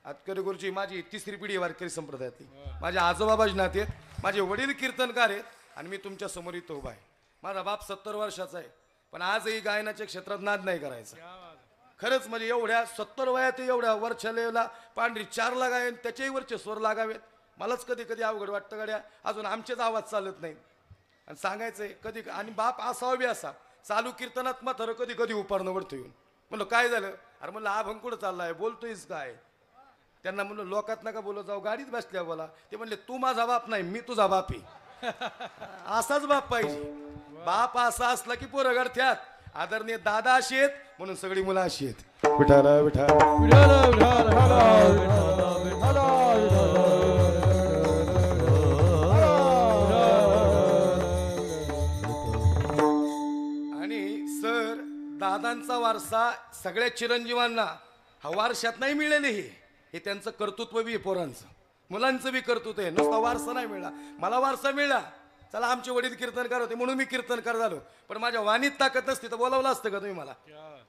आतकरी गुरुजी माझी तिसरी पिढी वारकरी संप्रदायातली. माझे आजोबा भजनात आहेत, माझे वडील कीर्तनकार आहेत आणि मी तुमच्या समोर इथं उभा आहे. माझा बाप 70 वर्षाचा आहे, पण आजही गायनाच्या क्षेत्रात नाद नाही करायचा. खरंच म्हणजे एवढ्या 70 वयात एवढ्या वरच्या लेवला पांढरी 4 गायन त्याच्याही वरचे स्वर लागावेत. मलाच कधी कधी अवघड वाटतं गड्या, अजून आमचेच आवाज चालत नाही. आणि सांगायचंय कधी आणि बाप असावा बी असा चालू कीर्तनात मात्र कधी कधी उपारणं वरतो येऊन म्हणलं काय झालं, अरे म्हणलं हा भंकुड चाललाय बोलतोयस काय. त्यांना म्हणलं लोकात नका बोलत जाऊ, गाडीत बसल्या बोला. ते म्हणले तू माझा बाप नाही, मी तुझा बाप आहे. असाच बाप पाहिजे. बाप असा असला की पोरं घडत्यात. आदरणीय दादा अशी आहेत म्हणून सगळी मुलं अशी आहेत. विठाला विठा आणि सर दादांचा वारसा सगळ्या चिरंजीवांना हा वारशात नाही मिळेल. हे त्यांचं कर्तृत्व बी आहे, पोरांचं मुलांचं बी कर्तृत्व आहे. नुसता वारसा नाही मिळाला, मला वारसा मिळाला. चला आमचे वडील कीर्तनकार होते म्हणून मी कीर्तनकार झालो, पण माझ्या वाणीत ताकद नसती तर बोलावलं असतं का तुम्ही मला.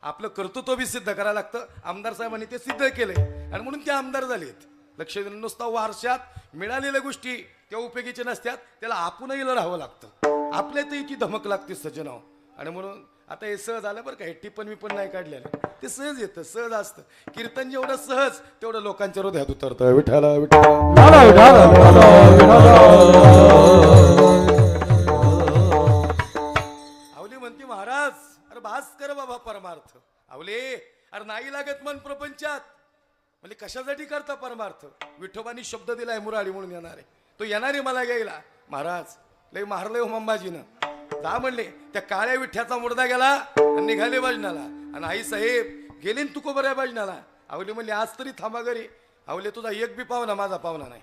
आपलं कर्तृत्व बी सिद्ध करायला लागतं. आमदार साहेबांनी ते सिद्ध केले आणि म्हणून ते आमदार झालेत. लक्ष देऊन नुसता वारशात मिळालेल्या गोष्टी त्या उपयोगीच्या नसत्यात, त्याला आपणही लढावं लागतं. आपल्यातही ती धमक लागते सज्जनाव. आणि म्हणून आता हे सहज आलं बरं का, हे टिप्पण मी पण नाही काढलेलं. ते सहज येतं, सहज असतं. कीर्तन जेवढं सहज तेवढं लोकांच्या हृदयात उतरतं. विठाला आवली म्हणते महाराज, अरे भास कर बाबा परमार्थ. आवले अरे नाही लागत मन प्रपंचात. म्हणजे कशासाठी करता परमार्थ. विठोबानी शब्द दिलाय मुराडी म्हणून येणार आहे, तो येणार आहे मला घ्यायला. महाराज लय मारलंय हो मंबाजीनं. जा म्हणले त्या काळ्या विठ्याचा मुर्दा गेला आणि निघाले भजनाला. आणि आई साहेब गेले तुकोबऱ्या भजनाला. आवले म्हणले आज तरी थांबा घरी. आवले तुझा एक बी पाहुणा माझा पाहुणा नाही.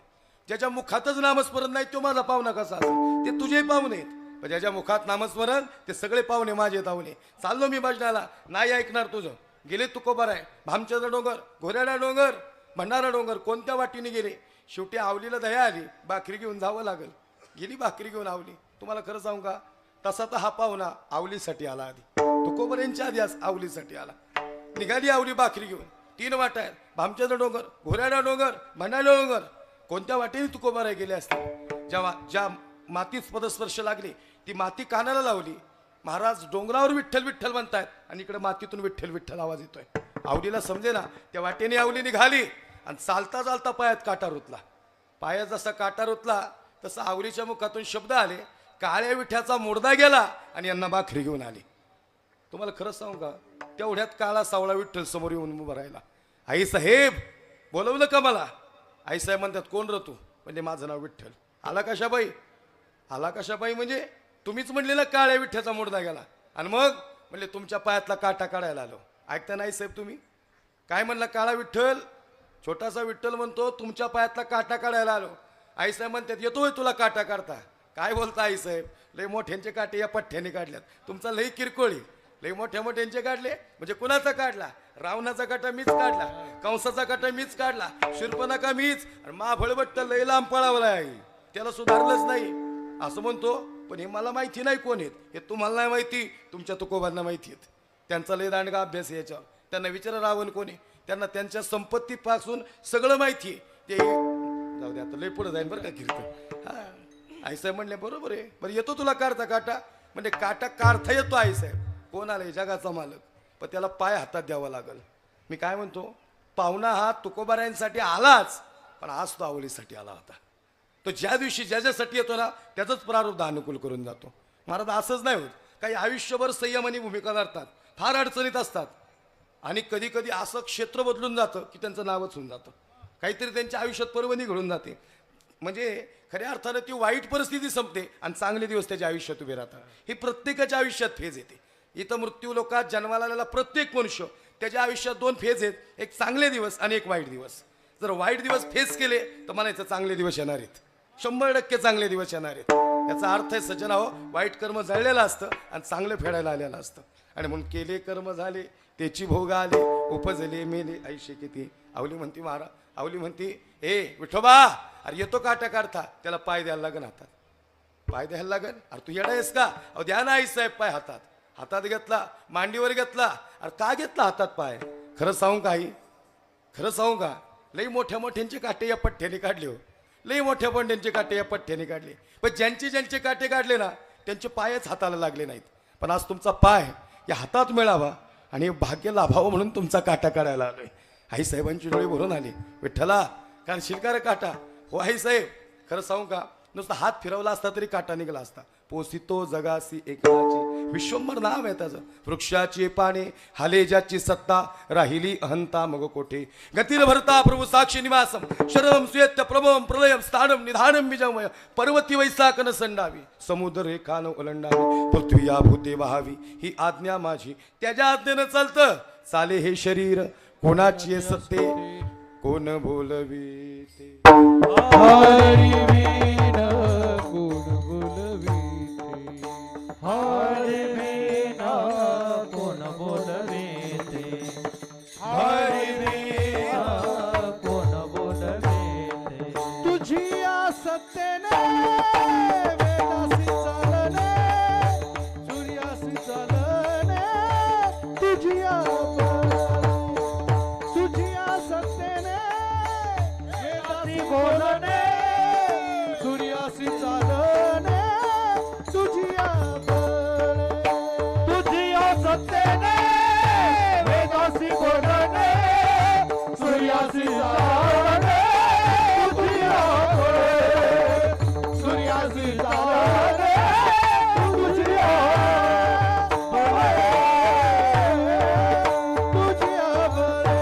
ज्याच्या मुखातच नामस्मरण नाही तो माझा पाहुणा कसा असेल. ते तुझे पाहुणे आहेत, पण ज्याच्या मुखात नामस्मरण ते सगळे पाहुणे माझे ताहुणे. चाललो मी भजनाला, नाही ऐकणार तुझं. गेले तुकोबराय, भामचंद्र डोंगर, घोऱ्याडा डोंगर, भंडारा डोंगर, कोणत्या वाटीने गेले. शेवटी आवलीला दया आली, भाकरी घेऊन जावं लागल. गेली भाकरी घेऊन आवली. तुम्हाला खरं सांगू का, तसा तर हा पाहुणा आवलीसाठी आला. आधी तुकोबऱ्यांच्या आधी आवलीसाठी आला. निघाली आवली भाकरी घेऊन. 3 वाटा आहेत, भामचंद्र डोंगर, घोऱ्याडा डोंगर, भंडारा डोंगर. कोणत्या वाटेने तुकोबराय गेले असते. जेव्हा ज्या मातीत पदस्पर्श लागली ती माती कानाला लावली. महाराज डोंगरावर विठ्ठल विठ्ठल म्हणतायत आणि इकडे मातीतून विठ्ठल विठ्ठल आवाज येतोय. आवलीला समजे ना, त्या वाटेने आवली निघाली आणि चालता चालता पायात काटा रुतला. पायात जसा काटा रुतला तसा आवलीच्या मुखातून शब्द आले, काळ्या विठ्याचा मुर्दा गेला आणि यांना भाकरी घेऊन आली. तुम्हाला खरंच सांगू का, तेवढ्यात काळा सावळा विठ्ठल समोर येऊन उभा राहिला. आई साहेब बोलवलं का मला. आई साहेब म्हणतात कोण र तू. म्हणजे माझं नाव विठ्ठल. आला कशाबाई. आला कशाबाई म्हणजे तुम्हीच म्हणलेला काळ्या विठ्याचा मुर्दा गेला. आणि मग म्हणले तुमच्या पायातला काटा काढायला आलो. ऐकता नाही साहेब तुम्ही काय म्हणला. काळा विठ्ठल छोटासा विठ्ठल म्हणतो तुमच्या पायातला काटा काढायला आलो. आई साहेब म्हणतात येतोय तुला काटा काढता. काय बोलता आई साहेब, लय मोठ्यांचे काटे या पठ्ठ्याने काढल्यात. तुमचा लय किरकोळी. लय मोठ्या मोठ्यांचे काढले म्हणजे कुणाचा काढला. रावणाचा काटा मीच काढला, कंसाचा काटा मीच काढला, शूर्पणखा मीच. आणि महाफळभट्ट लय लांब पळावला आहे, त्याला सुधारलंच नाही असं म्हणतो. पण हे मला माहिती नाही कोण आहेत. हे तुम्हाला नाही माहिती, तुमच्या तुकोबांना माहिती आहेत. त्यांचा लय दांडगा अभ्यास आहे याच्यावर. त्यांना विचारा रावण कोणी. त्यांना त्यांच्या संपत्तीपासून सगळं माहिती आहे. ते जाऊ दे आता लय पुढे जाईन बरं का कीर्तन. हा आई साहेब म्हणले बरोबर आहे. बरं येतो तुला काढता काटा. म्हणजे काटा काढता येतो आई साहेब. कोण आले जगाचा मालक, पण त्याला पाय हातात द्यावा लागल. मी काय म्हणतो, पाहुणा हा तुकोबारायांसाठी आलाच, पण आज तो आवलीसाठी आला होता. तो ज्या दिवशी ज्याच्यासाठी येतो ना त्याचंच प्रारब्ध अनुकूल करून जातो. महाराज असंच नाही होत. काही आयुष्यभर संयमानी भूमिका धरतात, फार अडचणीत असतात आणि कधी कधी असं क्षेत्र बदलून जातं की त्यांचं नावच होऊन जातं. काहीतरी त्यांच्या आयुष्यात पर्वणी घडून जाते. म्हणजे खऱ्या अर्थानं ती वाईट परिस्थिती संपते आणि चांगले दिवस त्याच्या आयुष्यात उभे राहतात. ही प्रत्येकाच्या आयुष्यात फेज येते. इथं मृत्यू लोकात जन्माला आलेला प्रत्येक मनुष्य त्याच्या आयुष्यात 2 फेज आहेत, एक चांगले दिवस आणि एक वाईट दिवस. जर वाईट दिवस फेस केले तर म्हणायचं चांगले दिवस येणार आहेत, 100% चांगले दिवस येणार आहेत. याचा अर्थ आहे सज्जना हो, वाईट कर्म जळलेलं असतं आणि चांगलं फेडायला आलेलं असतं. आणि म्हणून केले कर्म झाले त्याची भोग आले, उपजले मेले ऐशे किती. आवली म्हणती महाराज, आवली म्हणती ए विठोबा, अरे येतो काटा काढता, त्याला पाय द्यायला लागन हातात. पाय द्यायला लागन. अरे तू येडा आहेस का. अहो द्या ना आई साहेब पाय हातात. हातात घेतला, मांडीवर घेतला. अरे का घेतला हातात पाय. खरं सांगू का आई, खरं सांगू का, लई मोठ्या मोठ्यांचे काटे या पठ्ठ्याने काढले हो. लई मोठ्या मोठ्यांचे काटे या पठ्ठ्याने काढले. पण ज्यांचे काटे काढले ना त्यांचे पायच हाताला लागले नाहीत. पण आज तुमचा पाय या हातात मिळावा आणि भाग्य लाभावं म्हणून तुमचा काटा काढायला आलोय. आई साहेबांची डोळे भरून आले. विठ्ठला कारण शिलकार काटा हो आई साहेब. खरं सांगू का नुसता हात फिरवला असता तरी काटा निघाला असता. पोसितो जगासी एकनाची विश्वंभर नाव आहे त्याचं. वृक्षाची पाने हाले ज्याची सत्ता राहिली अहंता मग कोठे. गतीर भरता प्रभू साक्षी निवासम शरणम सुयत्य प्रभवम प्रलयम स्थानम निधानम विजमय पर्वती वैसाकन संडावी समुद्र रेखान ओलंडावी पृथ्वी या भूते वाहावी ही आज्ञा माझी. त्याच्या आज्ञेनं चालतं. चाले हे शरीर कोणाची सत्ते कोण बोलवी ते. हरी वीण कोण बोलवीते हरी वीण कोण बोलवीते हरी वीण कोण बोलवीते. तुझी सत्तेने वेदासी चालने सूर्यासी चालने तुझी सत्तेने वेदासी बोलणे सूर्यासी चालणे तुझिया बळे. तुझिया सत्तेने वेदासी बोलणे सूर्यासी चालणे तुझिया बळे. सूर्यासी चालणे तुझिया बळे तुझिया बळे.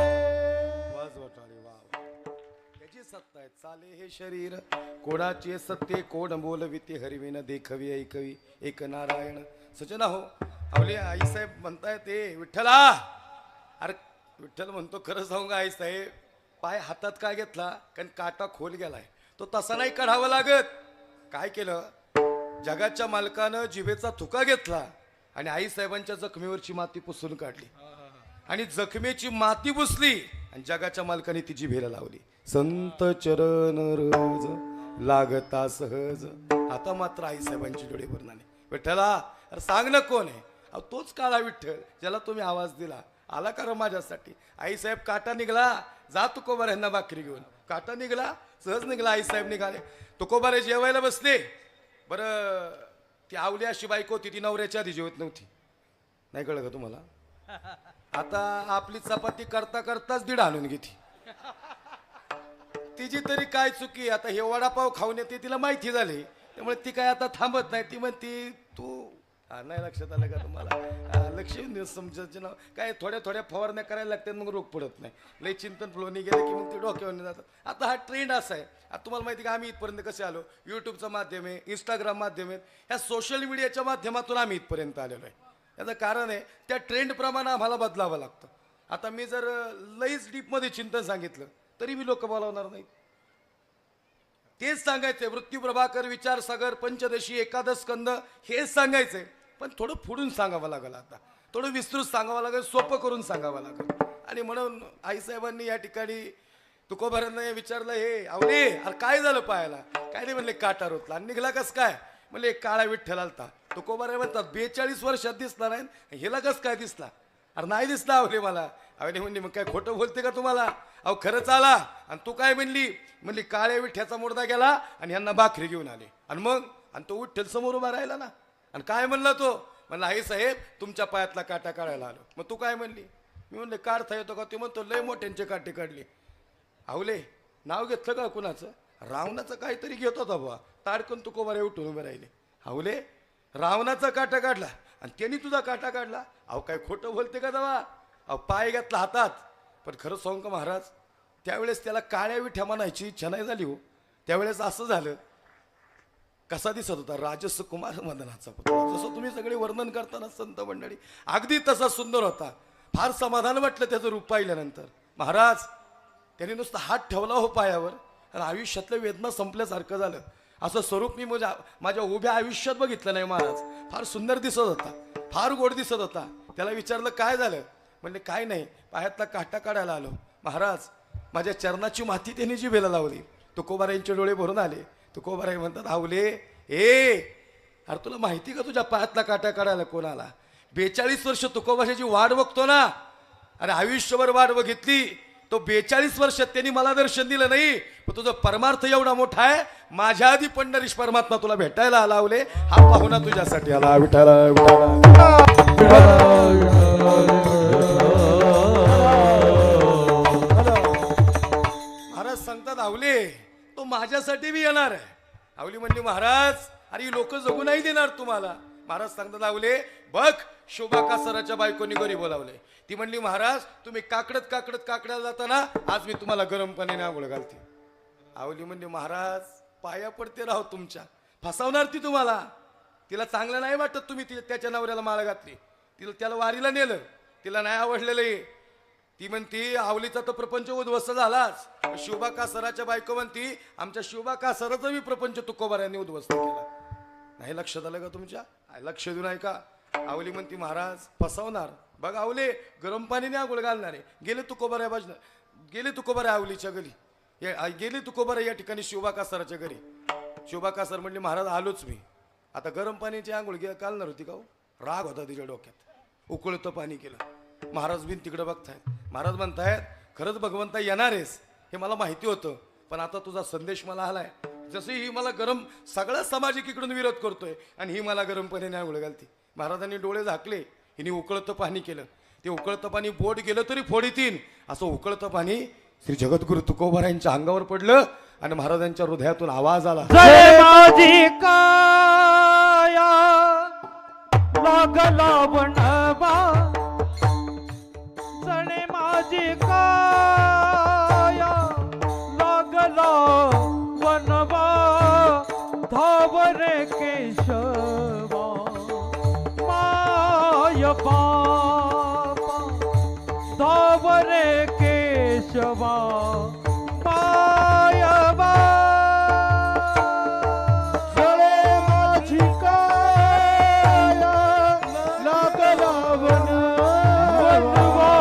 त्याची सत्ता आहे. चाले हे शरीर कोणाचे सत्य कोण बोलविते हरिविन देखवी ऐकवी एक नारायण सजना हो. आवले आईसाहेब म्हणताय ते विठ्ठला. अरे विठ्ठल म्हणतो खरं सांगू का आईसाहेब पाय हातात काय घेतला कारण काटा खोल गेलाय. तो तसा नाही काढावा लागत. काय केलं जगाच्या मालकानं जिभेचा थुका घेतला आणि आईसाहेबांच्या जखमेवरची माती पुसून काढली आणि जखमेची माती पुसली आणि जगाच्या मालकाने ती जिभेला लावली. संत चरण रज लागता सहज. आता मात्र आईसाहेबांची डोळे भरून आले. विठ्ठला अरे सांग ना कोण आहे. अहो तोच काळा विठ्ठल ज्याला तुम्ही आवाज दिला. आला का माझ्यासाठी. आईसाहेब काटा निघाला जा तुकोबार यांना भाकरी घेऊन. काटा निघाला सहज निघाला. आईसाहेब निघाले. तुकोबारे जेवायला बसले. बरं ती आवली अशी बायको होती ती नवऱ्याच्या आधी जेवत नव्हती. नाही कळलं का तुम्हाला. आता आपली चपाती करता करताच दीड आणून घेती. तिची तरी काय चुकी. आता हे वडापाव खाऊन येते तिला माहिती झाली त्यामुळे ती काय आता थांबत नाही. ती म्हणती तू नाही लक्षात आलं का तुम्हाला. लक्ष समजायचं नाव काय थोड्या फवारण्या करायला लागतात मग रोग पडत नाही. लय चिंतन फ्लोनी गेले की मग ते डोक्यावर जातात. आता हा ट्रेंड असा आहे. आता तुम्हाला माहिती का आम्ही इथपर्यंत कसे आलो. यूट्यूबचं माध्यम आहे इंस्टाग्राम माध्यम आहे ह्या सोशल मीडियाच्या माध्यमातून आम्ही इथपर्यंत आलेलो आहे. याचं कारण आहे त्या ट्रेंडप्रमाणे आम्हाला बदलावं लागतं. आता मी जर लईच डीपमध्ये चिंतन सांगितलं तरी मी लोक बोलावणार नाहीत. तेच सांगायचंय मृत्यू प्रभाकर विचार सागर पंचदशी एकादश स्कंद हेच सांगायचंय. पण थोडं पुढून सांगावं लागेल. आता थोडं विस्तृत सांगावं लागेल. सोपं करून सांगावं लागेल. आणि म्हणून आईसाहेबांनी या ठिकाणी तुकोबारांना विचारलं हे आवले अरे काय झालं पायाला. काय नाही म्हणले काटा रोतला आणि निघाला कस काय. म्हणले काळा विठ्ठल आलता. तुकोबारा म्हणतात 42 वर्षात दिसला नाही हिला कस काय दिसला. अरे नाही दिसला आवले मला. आवले म्हणली मग काय खोटं बोलते का तुम्हाला. अहो खरंच आला. आणि तू काय म्हणली काळ्या विठ्ठ्याचा मुर्दा गेला आणि यांना भाकरी घेऊन आले. आणि मग आणि तो विठ्ठल समोर उभा राहिला ना. आणि काय म्हणला तो म्हणला आई साहेब तुमच्या पायातला काटा काढायला आलो. मग तू काय म्हणली. मी म्हणले काढता येतो का. ते म्हणतो लय मोठ्यांचे काटे काढले. आवले नाव घेतलं का कुणाचं. रावणाचं काहीतरी घेत होता बाबा. ताडकन तुकोबारे उठून उभे राहिले. आवले रावणाचा काटा काढला आणि त्यांनी तुझा काटा काढला. अहो काय खोटं बोलते का दवा. अहो पाय घातला हातात. पण खरं सांगू का महाराज त्यावेळेस त्याला काळ्या विठ्या म्हणायची इच्छा नाही झाली हो. त्यावेळेस असं झालं कसा दिसत होता राजसकुमार मदनाचा पुत्र. जसं तुम्ही सगळे वर्णन करताना संत मंडळी अगदी तसा सुंदर होता. फार समाधान वाटलं त्याचं रूप पाहिल्यानंतर. महाराज त्यांनी नुसता हात ठेवला हो पायावर आणि आयुष्यातल्या वेदना संपल्यासारखं झालं. असं स्वरूप मी माझ्या उभ्या आयुष्यात बघितलं नाही महाराज. फार सुंदर दिसत होता. फार गोड दिसत होता. त्याला विचारलं काय झालं. म्हणले काय नाही पायातला काटा काढायला आलो. महाराज माझ्या चरणाची माती त्यांनी जिभेला लावली. तुकोबारायांचे डोळे भरून आले. तुकोबाराय म्हणतात आवले अरे तुला माहिती का तुझ्या पायातला काटा काढायला कोणाला. 42 वर्ष तुकोबाशाची वाट बघतो ना. अरे आयुष्यभर वाट बघितली तो 42 वर्षात त्यांनी मला दर्शन दिलं नाही, पण तुझा परमार्थ एवढा मोठा आहे. माझ्या आधी पंढरीश परमात्मा तुला भेटायला आला आवले. हा पाहुणा तुझ्यासाठी आला. विठाला महाराज सांगतात आवले तो माझ्यासाठी बी येणार आहे. आवली म्हणली महाराज अरे लोक जगू नाही देणार तुम्हाला. महाराज सांगतात आवले बघ शोभा कासराच्या बायकोनी घरी बोलावले. ती म्हणली महाराज तुम्ही काकड्याला जाताना आज मी तुम्हाला गरम पाण्याने आंघोळ घालते. आवली म्हणली महाराज पाया पडते राहो तुमच्या, फसवणार ती तुम्हाला. तिला चांगलं नाही वाटत तुम्ही त्याच्या नवऱ्याला माळ घातली, त्याला वारीला नेलं, तिला नाही आवडलेलं आहे. ती म्हणती आवलीचा तर प्रपंच उद्ध्वस्त झालाच. शोभा कासराच्या बायको म्हणती आमच्या शोभा कासराचा मी प्रपंच तुकोबाऱ्यांनी उद्ध्वस्त केला. नाही लक्षात आलं का तुमच्या? लक्ष देऊ नाही का? आवली म्हणती महाराज फसवणार. बघ आवले गरम पाणीने आंघोळ घालणारे गेले तुकोबाऱ्या बाजूला, गेले तुकोबाऱ्या आवलीच्या घरी, गेले तुकोबाऱ्या या ठिकाणी शोभा कासराच्या घरी. शोभा कासर म्हणली महाराज आलोच मी. आता गरम पाण्याची आंघोळ घालणार होती का? राग होता तिच्या डोक्यात. उकळतं पाणी केलं. महाराज बिन तिकडे बघतायत. महाराज म्हणतायत खरंच भगवंता येणार आहेस हे मला माहिती होतं, पण आता तुझा संदेश मला आलाय. जसे ही मला गरम सगळा सामाजिक इकडून विरोध करतोय आणि ही मला गरम पाण्याने आंघोळ घालते. महाराजांनी डोळे झाकले, हिने उकळतं पाणी केलं. ते उकळतं पाणी बोट गेलं तरी फोडीतीन असं उकळतं पाणी श्री जगद्गुरु तुकोबारायांच्या अंगावर पडलं आणि महाराजांच्या हृदयातून आवाज आला. जय माझी काया लागला वनवा, जणे माझी काया लागला वनवा, धावरे केशवा माय बापा, धावरे केशवा माय बापा. जळे माझी काया लागला वनवा,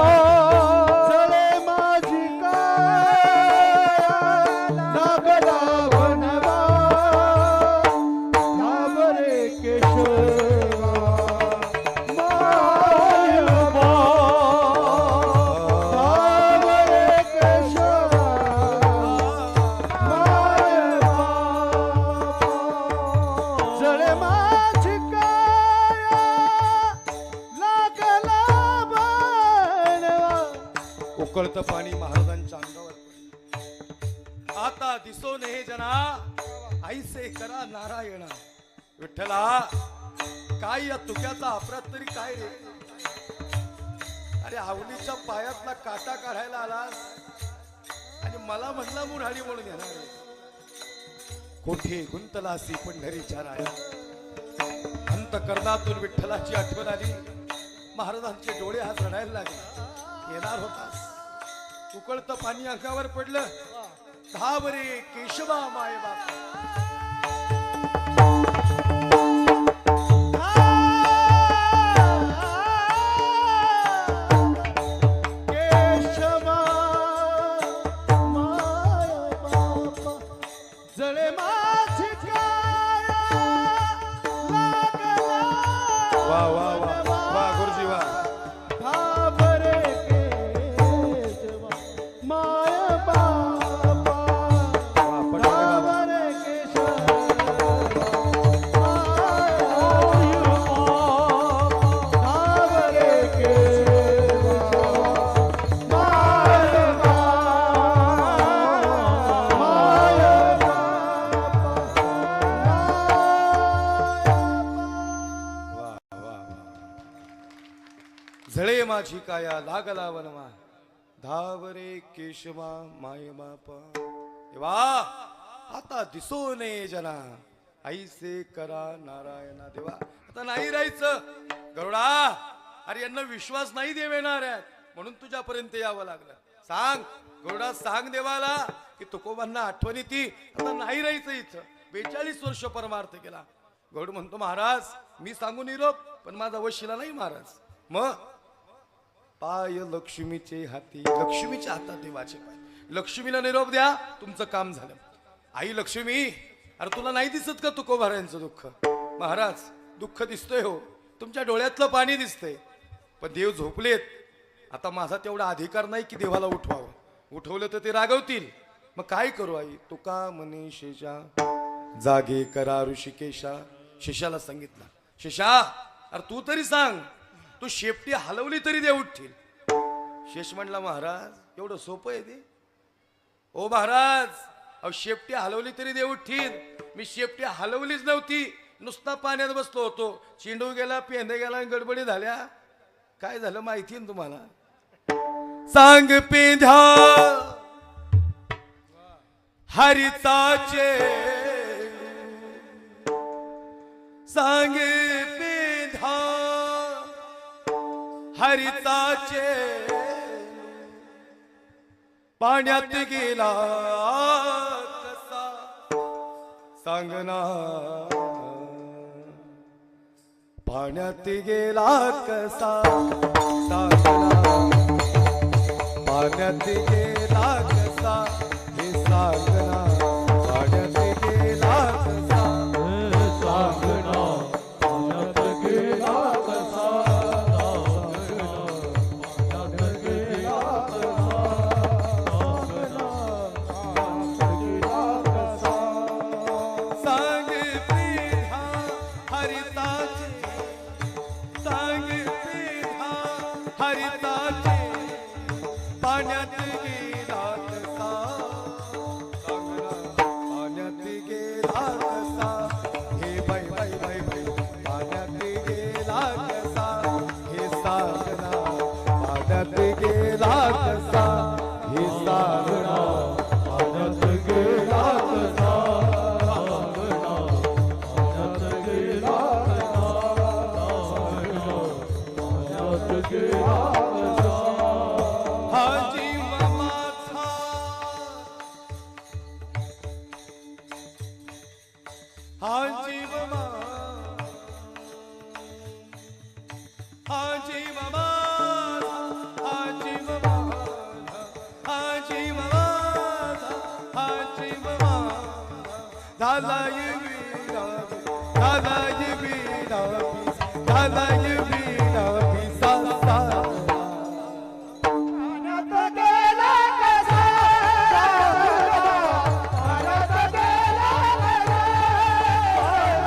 जळे माझी काया लागला वनवा, धावरे केशवा माय बापा, धावरे केशवा माय बापा. जळे माझी काया लागला वनवा. उकळतं पाणी महाराजांच्या अंगावर पडलं. आता दिसो ने जना ऐसे करा नारायण. विठ्ठला काय या तुक्याचा अपराध तरी काय रे? अरे आवलीच्या पायातला काटा काढायला आलास आणि मला म्हणला मुराडी म्हणून येणार आहे. कोठे गुंतलासी पंढरीच्या राया. अंतकरणातून विठ्ठलाची आठवण आली. महाराजांचे डोळे हात रडायला लागले. येणार होतास. उकळतं पाणी अंगावर पडलं. धावरे केशवा माय बाप. केशवा माय बापा. जळे माझी काया लागला वा वा वा वा गुरुजी वा. धावरे केशवा माय बापा, धावरे केशवा माय बापा, धावरे केशवा माय बापा, माय वा वा वा. झळे माझी काया लागला वनवा, धावरे केशवा माय बापा. वा आता दिसो ने जना ऐसे करा नारायणा. देवा आता नाही राहायचं. गरुडा अरे यांना विश्वास नाही देणार आहेत म्हणून तुझ्यापर्यंत यावं लागलं. सांग गरुडा सांग देवाला की तुकोबांना आठवण येते. आता नाही राहायचं इथं. 42 वर्ष परमार्थ केला. गरुड म्हणतो महाराज मी सांगू निरोप पण माझा वशिला नाही महाराज. मग पाय लक्ष्मीचे हाती, लक्ष्मीच्या हातात देवाचे पाय. लक्ष्मीला निरोप द्या तुमचं काम झालं. आई लक्ष्मी अरे तुला नाही दिसत का तुकोबारायांचं दुःख? महाराज दुःख दिसतंय हो, तुमच्या डोळ्यातलं पाणी दिसतंय, पण देव झोपलेत. आता माझा तेवढा अधिकार नाही की देवाला उठवावं. उठवलं तर ते रागवतील. मग काय करू आई? तुका म्हणे शेषा जागे करा ऋषिकेशा. शिष्याला सांगितलं, शिष्या अरे तू तरी सांग, तू शेपटी हलवली तरी दे उठतील. शेष म्हणला, महाराज एवढं सोपं आहे ते? ओ महाराज, अहो शेपटी हलवली तरी दे उठतील. मी शेपटी हलवलीच नव्हती, नुसता पाण्यात बसलो होतो. चिंडू गेला, पेंदे गेला आणि गडबडी झाल्या. काय झालं माहिती आहे तुम्हाला? सांग पेंध्या हरिताचे, सांग पेंध्या हरिताचे, पाण्यात गेला कसा सांगना, पाण्यात गेला कसा सांगना, पाण्यात गेला कसा हे सांगना, पाण्यात गेला कसा सांगना, पाण्यात गेला कसा सांगना, पाण्यात गेला कसा सांगना, पाण्यात गेला कसा. सांग पेंढा हरिताचे, सांग पेंढा हरिताचे, पाण्यात गेला कसा सांगना, पाण्यात गेला कसा हे बाई बाई बाई बाई, पाण्यात गेला कसा हे सांगना, पाण्यात गेला कसा हे सांगना, पाण्यात गेला कसा सांगना, पाण्यात गेला कसा सांगना, पाण्यात गेला कसा. हा जीव माझा, हा जीव माझा, हा जीव माझा, हा जीव माझा, हा जीव माझा, हा जीव माझा, झालाय विडा, झालाय विडा, झालाय विडा पिसा सा. पाण्यात गेला कसा सांगना, पाण्यात गेला कसा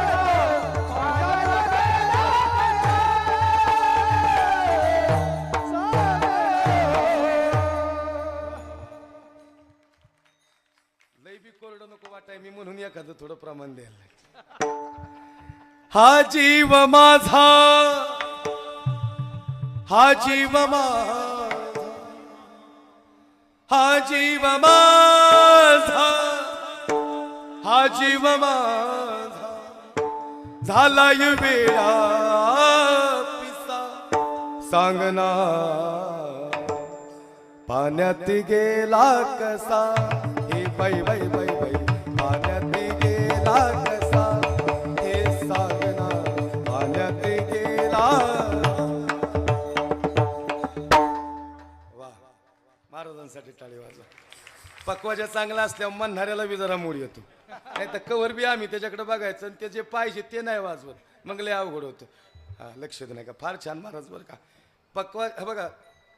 सांगना, पाण्यात गेला कसा लय बी कोरडं नको वाटाय मी, म्हणून एखादं थोडं प्रमाण द्यायला लागलं. हा जीव माझा, हा जीव माझा, हा जीव माझा, हा जीव माझा, झालाय वेळा पिसा सांगना, पाण्यात गेला कसा हे बाई बाई बाई बाई, पाण्यात गेला कसा हे सांगना, पाण्यात गेला. वा, महाराजांसाठी टाळी वाजवा. पक्वाच्या चांगला असल्यावर म्हणणाऱ्याला बी जरा मूड येतो. नाही तर कवर बी आम्ही त्याच्याकडे बघायचं आणि ते जे पाहिजे ते नाही वाजवत, मग लय अवघड होतं. हा लक्ष दे नाही का, फार छान महाराज बरं का. पक्वा हा बघा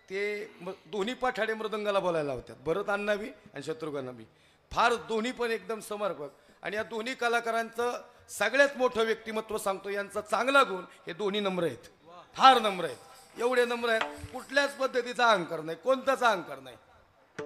ते दोन्ही पाठाडे मृदंगाला बोलायला होत्यात, भरत अण्णा बी आणि शत्रुघ्न बी. फार दोन्ही पण एकदम समर्पक. आणि या दोन्ही कलाकारांचं सगळ्यात मोठं व्यक्तिमत्व सांगतो, यांचा चांगला गुण हे दोन्ही नम्र आहेत, फार नम्र आहेत. एवढे नम्र आहेत, कुठल्याच पद्धतीचा अहंकार नाही, कोणताच अहंकार नाही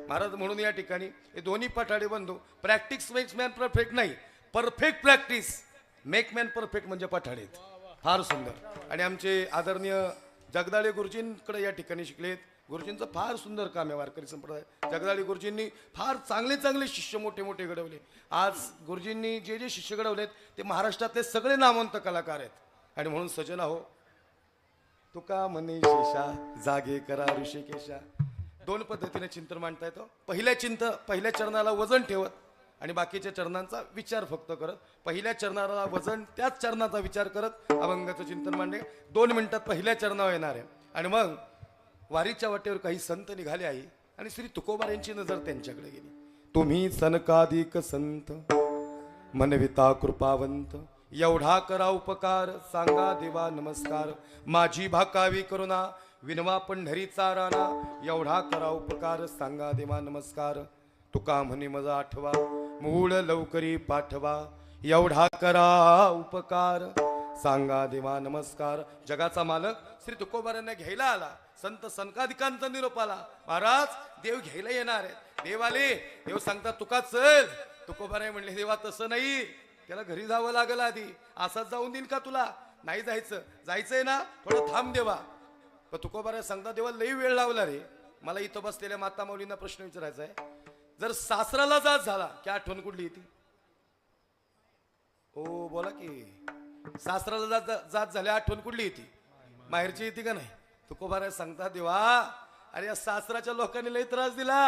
महाराज. म्हणून या ठिकाणी हे दोन्ही पठाडे बंधू, प्रॅक्टिस मेक्स मॅन परफेक्ट नाही, perfect practice make man perfect म्हणजे पठाडे आहेत. फार सुंदर. आणि आमचे आदरणीय जगदाळे गुरुजींकडे या ठिकाणी शिकलेत. गुरुजींचं फार सुंदर काम आहे वारकरी संप्रदाय. जगदाळे गुरुजींनी फार चांगले चांगले शिष्य मोठे मोठे घडवले. आज गुरुजींनी जे जे शिष्य घडवलेत ते महाराष्ट्रातले सगळे नामवंत कलाकार आहेत. आणि म्हणून सजना हो, तुका म्हणे शेषा जागे करा ऋषिकेशा. दोन पद्धतीने चिंतन मांडता येतं. पहिल्या चरणाला वजन ठेवत आणि बाकीच्या चरणांचा विचार फक्त करत. पहिल्या चरणाला वजन, त्याच चरणाचा विचार करत अभंगाचं चिंतन मांडणे 2 मिनिटात पहिल्या चरणावर येणार आहे. आणि मग वारीच्या वाटेवर काही संत निघाले आहे आणि श्री तुकोबार यांची नजर त्यांच्याकडे गेली. तुम्ही सनकाधिक संत मनविता कृपावंत, एवढा करा उपकार सांगा देवा नमस्कार. माझी भाकावी करुणा विनवा पंढरीचा राणा एवढा करा उपकार सांगा देवा नमस्कार तुका म्हणे मजा आठवा मूळ लवकरी पाठवा एवढा करा उपकार सांगा देवा नमस्कार. जगाचा मालक श्री तुकोबारांना घ्यायला आला. संत सनकादिकांचा निरोप आला. महाराज देव घ्यायला येणार आहे. देव आले. देव सांगतात तुका चल. तुकोबाराय म्हणले देवा तसं नाही, त्याला घरी जावं लागल आधी. असाच जाऊन देईन का तुला? नाही जायचं. जायचंय ना थोडं थांब देवा. पण तुकोबाराय सांगतात देवा लई वेळ लावला रे. मला इथं बसलेल्या माता माऊलींना प्रश्न विचारायचा आहे. जर सासराला जात झाला की आठवण कुठली येते? ओ बोला की सासराला जात झाल्या आठवण कुठली येते? माहेरची येते का नाही? तुकोबाराय सांगता देवा अरे या सासराच्या लोकांनी लई त्रास दिला.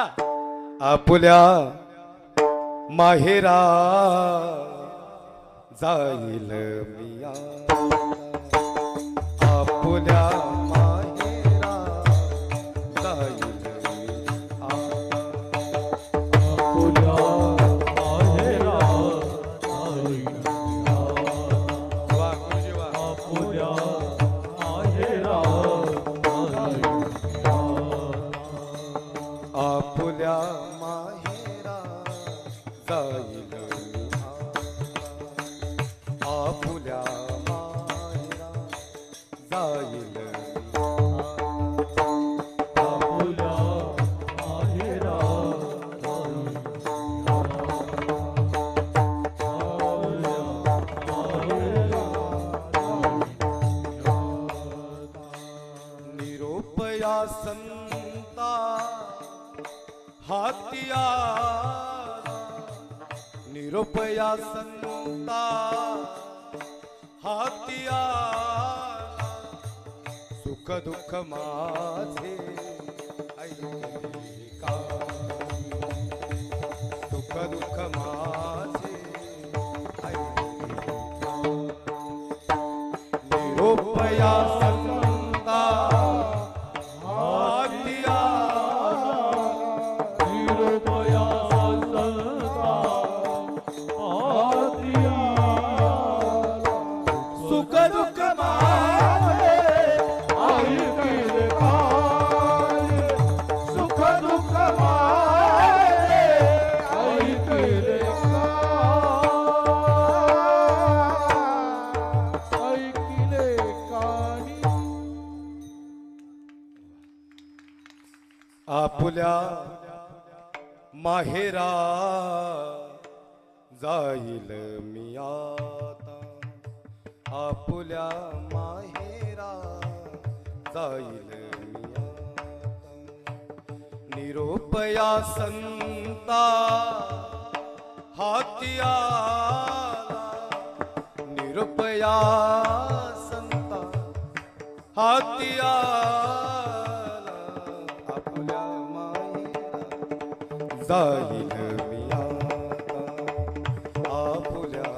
आपुल्या माहेरा जाईल मिया आपुल्या माहेरा जाईल आपुल्या माहेरा जाईल वा गुरुजी वा. आपुल्या माहेरा आपुल्या माहेरा जाईल आपुल्या माहेरा जाईल आपुल्या माहेरा निरोपया संता हातिया निरोपया संता हातिया सुख दुःख माझे ऐका सुख दुःख माझे ऐका निरोपया संता हातिया निरुपया संता आतिया सुख दुःख माझे ऐकिले काय सुख दुःख माझे ऐकिले काय आपुल्या माहेरा जाईल मी आता आपुल्या माहेरा जाईल मी आता निरोपया संता हातिया निरोपया संता हातिया आपुल्या माहेरा जाईल मी आता आपुल्या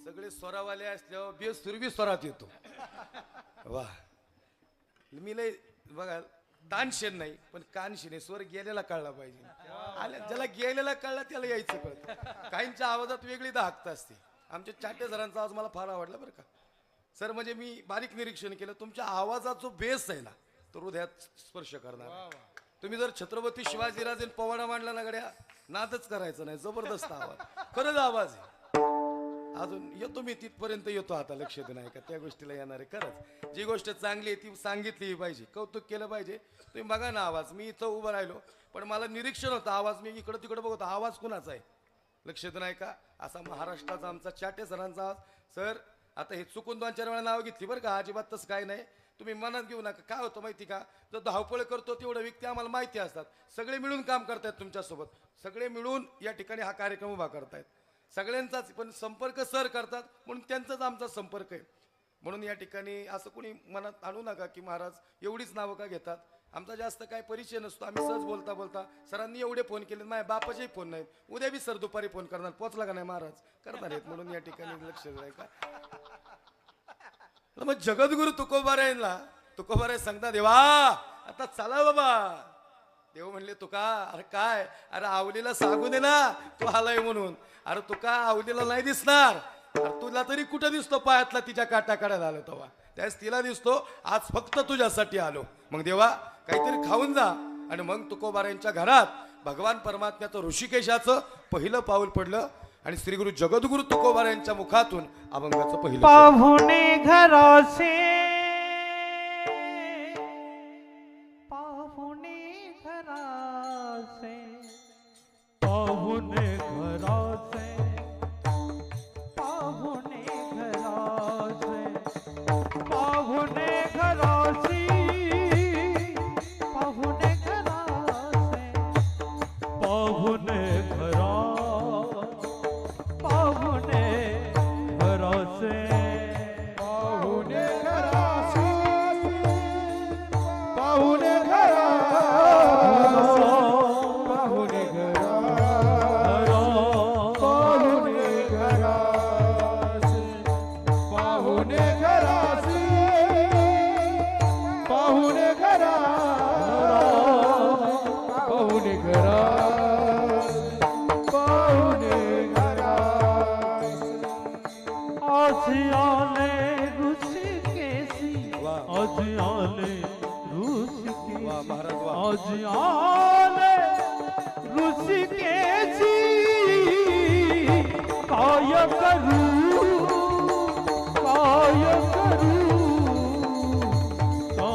सगळे स्वरावाले असल्यावर बेस सुरभी स्वरात येतो. वा मी लय बघा तानशेन नाही पण कानशेने स्वर गेलेला कळला पाहिजे. ज्याला गेलेला कळला त्याला यायचं कळत. काहींच्या आवाजात वेगळी दाहकता असते. आमच्या चाटे सरांचा आवाज मला फार आवडला बरं का सर. म्हणजे मी बारीक निरीक्षण केलं तुमच्या आवाजाचा जो बेस आहे ना तो हृदयात स्पर्श करणार. तुम्ही जर छत्रपती शिवाजीराजे पवाडा मांडला ना गड्या नादच करायचं नाही. जबरदस्त आवाज खरंच आवाज आहे. अजून येतो मी तिथपर्यंत येतो. आता लक्ष दे नाही का त्या गोष्टीला येणार आहे. खरंच जी गोष्ट चांगली आहे ती सांगितली पाहिजे. कौतुक केलं पाहिजे. तुम्ही बघा ना आवाज मी इथं उभं राहिलो पण मला निरीक्षण होतं आवाज मी इकडं तिकडं बघतो आवाज कुणाचा आहे लक्ष दे नाही का. असा महाराष्ट्राचा आमचा चाटे सरांचा आवाज. सर आता हे चुकून 2-4 वेळा नाव घेतली बरं का. अजिबात तसं काय नाही. तुम्ही मनात घेऊ नका. काय होतं माहिती का जो धावपळ करतो तेवढं व्यक्ती आम्हाला माहिती असतात. सगळे मिळून काम करतायत तुमच्यासोबत. सगळे मिळून या ठिकाणी हा कार्यक्रम उभा करतायत. सगळ्यांचाच पण संपर्क सर करतात म्हणून त्यांचाच आमचा संपर्क आहे. म्हणून या ठिकाणी असं कोणी मनात आणू नका की महाराज एवढीच नावं का घेतात. आमचा जास्त काय परिचय नसतो. आम्ही सहज बोलता बोलता सरांनी एवढे फोन केले. माझ्या बापाचेही फोन नाहीत. उद्या बी सर दुपारी फोन करणार पोचला का नाही महाराज करणार आहेत. म्हणून या ठिकाणी लक्ष द्यायचं का. मग जगद्गुरु तुकोबारायला तुकोबाराय सांगता देवा आता चला बाबा देव म्हणले तुका अरे काय अरे आवलीला सांगू दे ना तू आलाय म्हणून. अरे तुका आवलीला नाही दिसणार. अरे तुला तरी कुठं दिसतो पायातला तिच्या काटाकडे झालं तेव्हा त्यास तिला दिसतो आज फक्त तुझ्यासाठी आलो. मग देवा काहीतरी खाऊन जा. आणि मग तुकोबारायांच्या घरात भगवान परमात्म्याचं ऋषिकेशाचं पहिलं पाऊल पडलं आणि श्री गुरु जगद्गुरु तुकोबारायांच्या मुखातून अभंगाचं पहिलं पाहुणे घराचे पाहुणे घराचे पाहुणे घराचे पाहुणे घराचे पाहुणे घराची पाहुणे घराचे पाहुणे घरा पाहुणे घराचे पाहुणे घराचे पाहुणे घरा पाहुणे घरा पाहुणे घराचे पाहुणे घराचे पाहुणे घरा पाहुणे घरा पाहुणे घरा आज आले ऋषिकेशी वा. आज आले ऋषिकेशी वा महाराज वा. आज आले ऋषिकेशी काय करू काय करू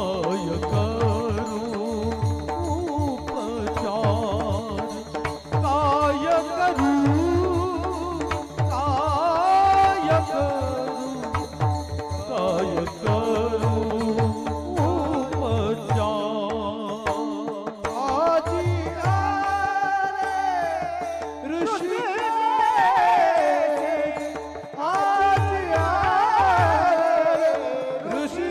काय करू उपचार काय करू काय करू काय करू उपचार आजी आले ऋषी आजी आले ऋषी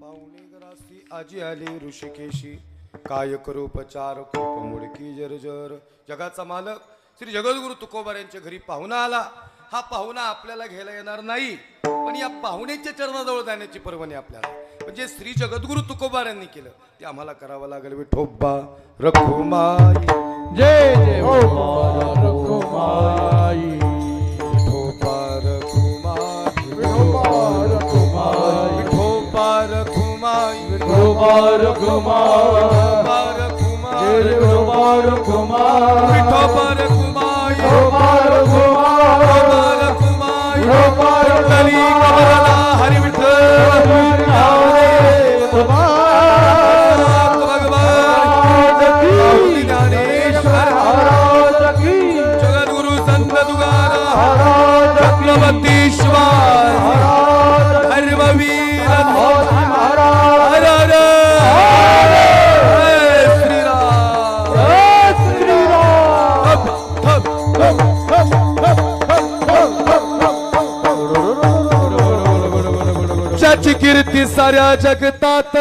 पाहुणे घरासी आजी आली ऋषिकेशी काय करू उपचार खूप मुडकी जर्जर. जगाचा मालक श्री जगद्गुरु तुकोबारायांच्या घरी पाहुणा आला. हा पाहुणा आपल्याला घ्यायला येणार नाही पण या पाहुण्याच्या चरणाजवळ जाण्याची परवानगी आपल्याला म्हणजे श्री जगद्गुरु तुकोबारायांनी केलं ते आम्हाला करावं लागेल. विठोबा रखुमाई जय जय रखुमाई विठोबा रखुमाई रखुमाई विठोबा रखुमाई रखुमाई विठोबा रखुमाई रखुमाई रखुमाई विठोबा रखुमाई रखुमाई कली कमला हरी विठ्ठल ज्ञानेश्वर जगद्गुरु संत तुकाराम चक्रवर्तीश्वर हरवीर हर हर श्रीराम थप थप ज्याची कीर्ती साऱ्या जगतात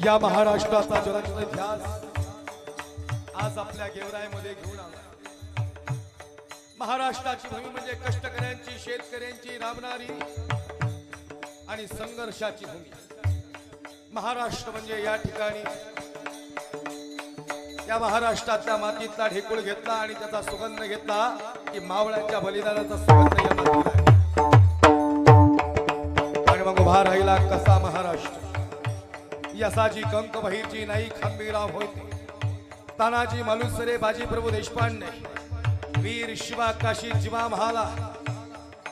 या महाराष्ट्राचा जलद इतिहास आज आपल्या गेवराईमध्ये घेऊन आला. महाराष्ट्राची भूमी म्हणजे कष्टकऱ्यांची शेतकऱ्यांची राबणारी आणि संघर्षाची भूमी. महाराष्ट्र म्हणजे या ठिकाणी या महाराष्ट्राच्या मातीतला ढेकूळ घेतला आणि त्याचा सुगंध घेतला की मावळ्याच्या बलिदानाचा सुगंध या मातीला आहे. आणि मग उभा राहिला कसा महाराष्ट्र. यसाची कंक बहिरची नाही खंबीराव होते तानाजी मालुसरे बाजी प्रभू देशपांडे वीर शिवा काशी जिवा महाला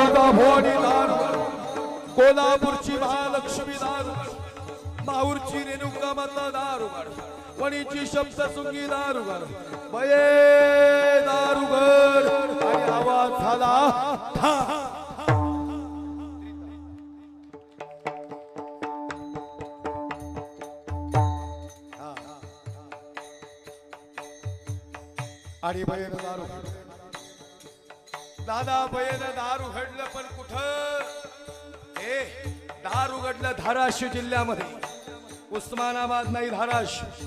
तुळजापूरचा भवानी दारुगड, कोल्हापूरची महालक्ष्मी दारुगड, माहूरची रेणुका माता दारुगड, वणीची सप्तशृंगी दारुगड, बये दारुगड आणि आवाज झाला था. आणि बयेन दारू दादा बयेन दारू घडलं पण कुठं हे दारू घडलं धाराशिव जिल्ह्यामध्ये. उस्मानाबाद नाही धाराशिव,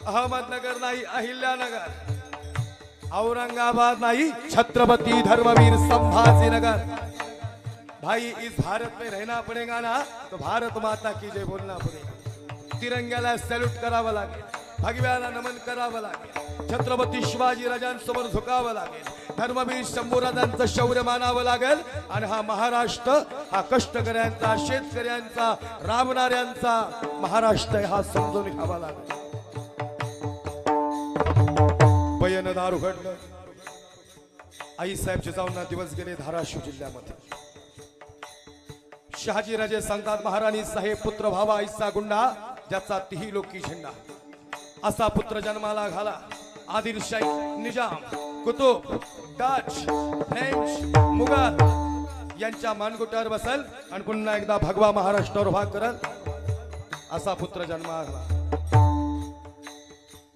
अहमदनगर नाही अहिल्यानगर, औरंगाबाद नहीं छत्रपति धर्मवीर संभाजीनगर. भाई इस भारत में रहना पड़ेगा ना तो भारत माता की जय बोलना पड़ेगा. तिरंग्याला सॅल्यूट करावं लागेल, भगव्याला नमन करावं लागेल, छत्रपती शिवाजी राजांसमोर झुकावं लागेल, धर्मवीर शंभूराजांचं शौर्य मानावं लागेल. आणि हा महाराष्ट्र हा कष्टकऱ्यांचा, शेतकऱ्यांचा, राबणाऱ्यांचा महाराष्ट्र आहे, हा समजून घ्यावा लागेल. बयन दारू घडलं. आई साहेब जिजाऊंना दिवस गेले धाराशिव जिल्ह्यामध्ये. शहाजी राजे सांगतात महाराणी साहेब पुत्र व्हावा ऐसा गुंडा ज्याचा तिही लोकी झेंडा. असा पुत्र जन्माला घाला. आदिलशाही, निजाम, कुतुब, डच, फ्रेंच, मुघल यांच्या मानगुट्यावर बसल आणि पुन्हा एकदा भगवा महाराष्ट्रावर उभा करल असा पुत्र जन्माला घाला.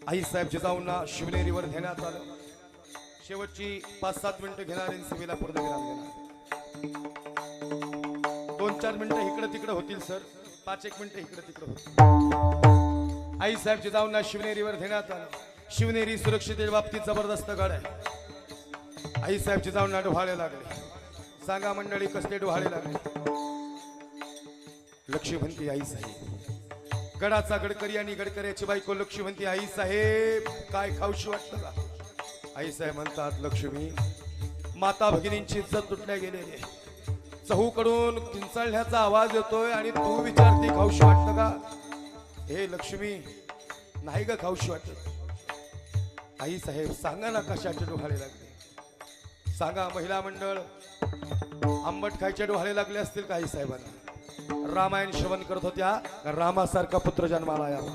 आई साहेब जिजाऊंना शिवनेरीवर घेण्यात आलं. शेवटची 5-7 मिनिटं घेणारे सभेला पूर्ण घेणार. 2-4 मिनिटं इकडे तिकडे होतील सर, 5-1 मिनिटं इकडे तिकडे होतील. आई साहेब जिजाऊंना शिवनेरीवर घेण्यात आलं. शिवनेरी सुरक्षितेच्या बाबतीत जबरदस्त गड आहे. आई साहेब जिजाऊंना डोहाळे लागले. सांगा मंडळी कसले डोहाळे लागले. लक्ष्मीवंती आई साहेब, गडाचा गडकरी आणि गडकऱ्याची बायको लक्ष्मीवंती आई साहेब, काय खाऊशी वाटतं का. आई साहेब म्हणतात लक्ष्मी, माता भगिनींची इज्जत तुटल्या गेलेली आहे. चहूकडून किंचाळण्याचा आवाज येतोय आणि तू विचारते खाऊशी वाटतं का. हे लक्ष्मी, नाही ग खाऊशी वाटत. आई साहेब सांगा ना कशाचे डोहाळे लागले. सांगा महिला मंडळ आंबट खायचे डोहाळे लागले असतील का आई साहेबांना. रामायण श्रवण करत होत्या, रामासारखा पुत्र जन्माला यावा.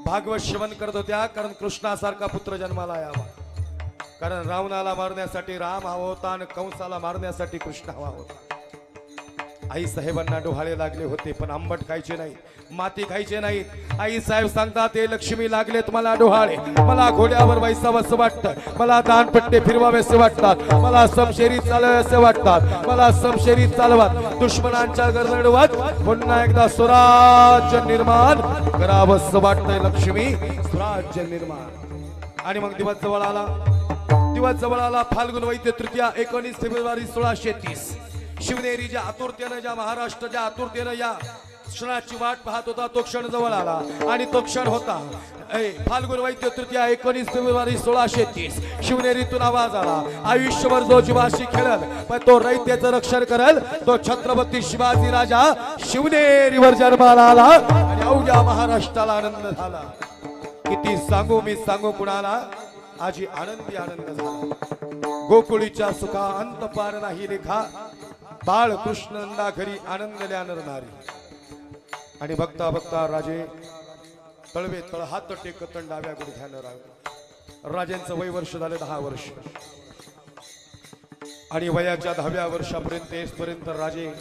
भागवत श्रवण करत होत्या कारण कृष्णासारखा पुत्र जन्माला यावा. कारण रावणाला मारण्यासाठी राम हवा होता आणि कंसाला मारण्यासाठी कृष्ण हवा होता. आई साहेबांना डोहाळे लागले होते पण आंबट खायचे नाही, माती खायचे नाही. आई साहेब सांगतात ते लक्ष्मी लागले तुम्हाला डोहाळे. मला घोड्यावर बैसावंसं वाटतं, मला दानपट्टे फिरवावेसे वाटतात, मला समशेरी चालवावेसे वाटतात, मला समशेरी चालवत दुश्मनांच्या गर्दडवत पुन्हा एकदा स्वराज्य निर्माण करावंसं वाटतंय लक्ष्मी, स्वराज्य निर्माण. आणि मग दिवस जवळ आला. दिवस जवळ आला फाल्गुन वैद्य तृतीया 19 फेब्रुवारी 1630. शिवनेरी ज्या आतुरतेनं, ज्या महाराष्ट्राच्या आतुरतेनं या क्षणाची वाट पाहत होता तो क्षण जवळ आला. आणि तो क्षण होता फाल्गुन वैद्य तृतीया 19 फेब्रुवारी 1630. शिवनेरीतून आवाज आला. आयुष्यभर जो जीवाशी खेळल पण तो रयतेचं रक्षण करल तो छत्रपती शिवाजी राजा शिवनेरीवर जन्माला आला. आणि अवघ्या महाराष्ट्राला आनंद झाला. किती सांगू मी सांगू कुणाला, आजी आनंदी आनंद झाला. गोकुळीच्या सुखा अंत पार नाही रेखा, बाळ कृष्णंदा घरी आनंदल्या नरनारी. आणि बघता बघता राजे तळवे तळ हात टेकतन डाव्या गुडघ्यानं राहिले. राजांचं वय वर्ष झालं 10 वर्ष. आणि वयाच्या 10व्या वर्षापर्यंत येसपर्यंत राजे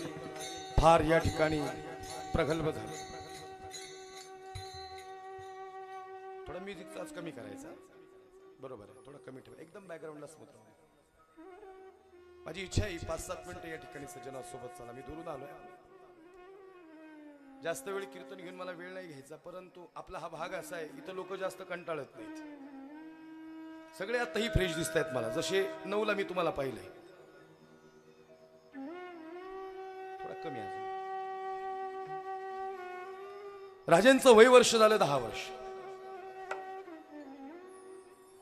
फार या ठिकाणी प्रगल्भ झाले. थोडं म्युझिकचाच कमी करायचा, बरोबर आहे, थोडं कमी ठेवा, एकदम बॅकग्राऊंडला स्मूथ राहू. माझी इच्छा आहे 5-7 मिनिटं या ठिकाणी सज्जनासोबत चला. मी दुरून आलोय. जास्त वेळ कीर्तन घेऊन मला वेळ नाही घ्यायचा, परंतु आपला हा भाग असा आहे इथं लोक जास्त कंटाळत नाहीत. सगळे आताही फ्रेश दिसत आहेत मला, जसे 9ला मी तुम्हाला पाहिलंय. थोडा कमी अजून. राजांचं वय वर्ष झालं 10 वर्ष.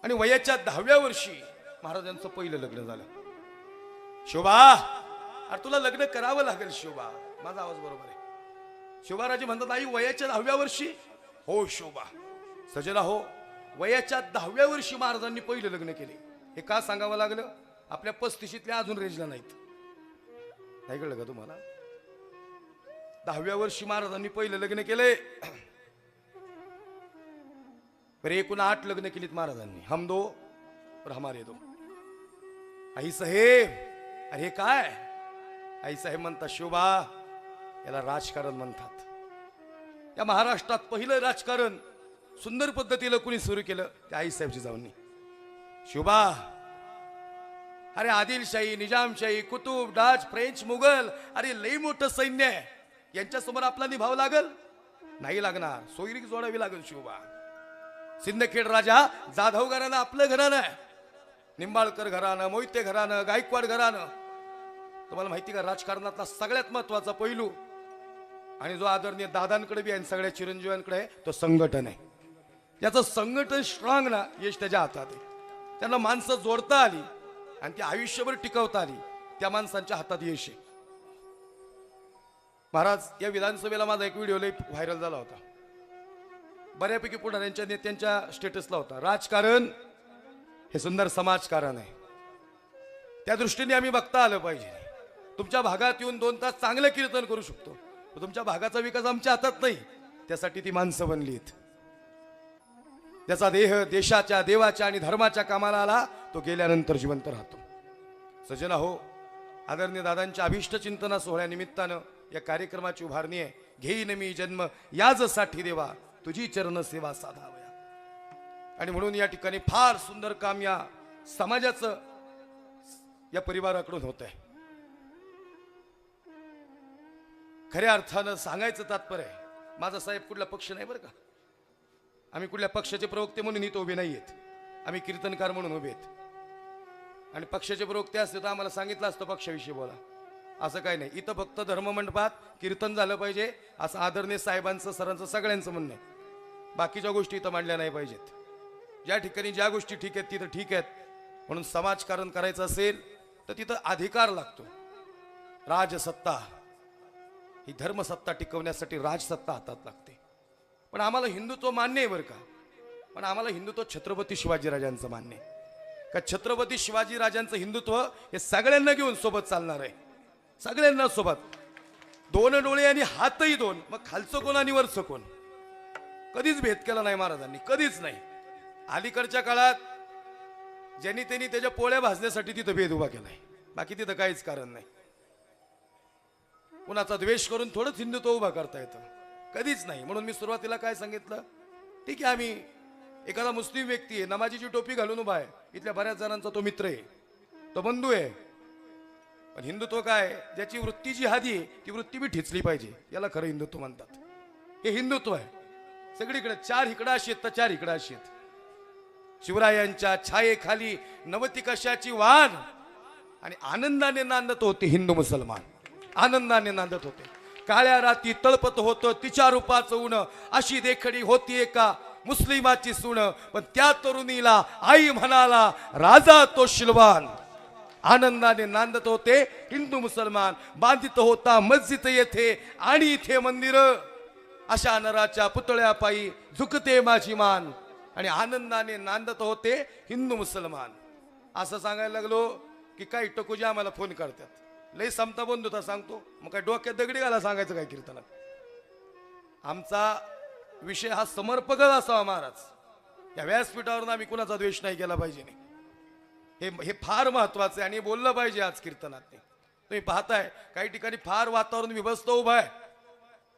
आणि वयाच्या 10व्या वर्षी महाराजांचं पहिलं लग्न झालं. शोभा, अरे तुला लग्न करावं लागेल शोभा. माझा आवाज बरोबर आहे. शोभाराजी म्हणतात आई वयाच्या 10व्या वर्षी. हो शोभा, सजला हो, वयाच्या 10व्या वर्षी महाराजांनी पहिलं लग्न केले. हे का सांगावं लागलं, आपल्या 35ल्या अजून रेंजला नाहीत. नाही कळलं का तुम्हाला? 10व्या वर्षी महाराजांनी पहिलं लग्न केलंय. बरे एकूण 8 लग्न केलीत महाराजांनी. हम दो और हमारे दो. आई साहेब, अरे हे काय? आई साहेब म्हणतात शोभा, याला राजकारण म्हणतात. या महाराष्ट्रात पहिलं राजकारण सुंदर पद्धतीनं कुणी सुरू केलं ते आई साहेबची जाऊन. शोभा, अरे आदिलशाही, निजामशाही, कुतुब, डाच, फ्रेंच, मुघल, अरे लई मोठं सैन्य आहे. यांच्यासमोर आपला निभाव लागल? नाही लागणार. सोयरीक जोडावी लागेल. शोभा, सिंदखेड राजा जाधव घराणं आपलं घराणं आहे. निंबाळकर घराणं, मोहिते घराणं, गायकवाड घराणं. तुम्हाला माहिती का राजकारणातला सगळ्यात महत्वाचा पैलू आणि जो आदरणीय दादांकडे बी आहे सगळ्या चिरंजीवांकडे आहे, तो संघटन आहे. ज्याचं संघटन स्ट्रॉंग ना, यश त्याच्या हातात आहे. त्यांना माणसं जोडता आली आणि ती आयुष्यभर टिकवता आली, त्या माणसांच्या हातात यश आहे. महाराज, या विधानसभेला माझा एक व्हिडिओ लई व्हायरल झाला होता. बऱ्यापैकी पुढाऱ्यांच्या नेत्यांच्या स्टेटसला होता. राजकारण हे सुंदर समाजकारण आहे. त्या दृष्टीने आम्ही बघता आलं पाहिजे. तुमच्या भागात येऊन 2 तास चांगलं कीर्तन करू शकतो. तुमच्या भागाचा विकास आमच्या हातात नाही. त्यासाठी ती माणसं बनलीत. ज्याचा देह देशाच्या, देवाच्या आणि धर्माच्या कामाला आला, तो गेल्यानंतर जिवंत राहतो. सजना हो, आदरणीय दादांच्या अभिष्ट चिंतना सोहळ्यानिमित्तानं या कार्यक्रमाची उभारणी आहे. घेईन मी जन्म याजसाठी देवा, तुझी चरण सेवा साधावया. आणि म्हणून या ठिकाणी फार सुंदर काम या समाजाचं या परिवाराकडून होत आहे. खऱ्या अर्थानं सांगायचं तात्पर्य आहे, माझा साहेब कुठला पक्ष नाही बरं का. आम्ही कुठल्या पक्षाचे प्रवक्ते म्हणून इथं उभे नाही आहेत. आम्ही कीर्तनकार म्हणून उभे आहेत. आणि पक्षाचे प्रवक्ते असते तर आम्हाला सांगितलं असतं पक्षाविषयी बोला, असं काही नाही. इथं फक्त धर्ममंडपात कीर्तन झालं पाहिजे असं आदरणीय साहेबांचं, सरांचं, सगळ्यांचं म्हणणं आहे. बाकीच्या गोष्टी इथं मांडल्या नाही पाहिजेत. ज्या ठिकाणी ज्या गोष्टी ठीक आहेत तिथं ठीक आहेत. म्हणून समाजकारण करायचं असेल तर तिथं अधिकार लागतो. राजसत्ता ही धर्मसत्ता टिकवण्यासाठी राजसत्ता हातात लागते. पण आम्हाला हिंदुत्व मान्य आहे बरं का. पण आम्हाला हिंदुत्व छत्रपती शिवाजीराजांचं मान्य आहे का. छत्रपती शिवाजीराजांचं हिंदुत्व हे सगळ्यांना घेऊन सोबत चालणार आहे. सगळ्यांना सोबत. 2 डोळे आणि हातही 2. मग खालचं कोण आणि वरचं कोण. कधीच भेद केला नाही महाराजांनी, कधीच नाही. अलीकडच्या काळात ज्यांनी त्यांनी त्याच्या पोळ्या भाजण्यासाठी तिथं भेद उभा केलाय. बाकी तिथं काहीच कारण नाही. कुणाचा द्वेष करून थोडंच हिंदुत्व उभा करता येतं, कधीच नाही. म्हणून मी सुरुवातीला काय सांगितलं, ठीक आहे आम्ही एखादा मुस्लिम व्यक्ती आहे, नमाजीची टोपी घालून उभा आहे, इथल्या बऱ्याच जणांचा तो मित्र आहे, तो बंधू आहे. पण हिंदुत्व काय, ज्याची वृत्ती जी हादी आहे ती वृत्ती बी ठिचली पाहिजे, याला खरं हिंदुत्व म्हणतात. हे हिंदुत्व आहे. सगळीकडे 4 इकडं अशी आहेत तर 4 इकडं अशी आहेत. शिवरायांच्या छायेखाली नवती कशाची वाण आणि आनंदाने नांदत होते हिंदू मुसलमान. आनंदाने नांदत होते. काळ्या राती तळपत होतं तिच्या रूपाचं ऊन, अशी देखडी होती एका मुस्लिमाची सून. पण त्या तरुणीला आई म्हणाला राजा तो शिलवान. आनंदाने नांदत होते हिंदू मुसलमान. बांधित होता मस्जिद येथे आणि इथे मंदिर. अशा नराच्या पुतळ्या पायी झुकते माझी मान. आणि आनंदाने नांदत होते हिंदू मुसलमान. असं सांगायला लागलो की काही टकोजी आम्हाला फोन करतात, लय समता बंधुता सांगतो. मग काय डोक्यात दगडी घाला सांगायचं काय कीर्तनात. आमचा विषय हा समर्पकच असावा महाराज. या व्यासपीठावरून आम्ही कुणाचा द्वेष नाही केला पाहिजे. हे फार महत्वाचं आहे आणि बोललं पाहिजे आज कीर्तनात. तुम्ही पाहताय काही ठिकाणी फार वातावरण विभस्त उभं आहे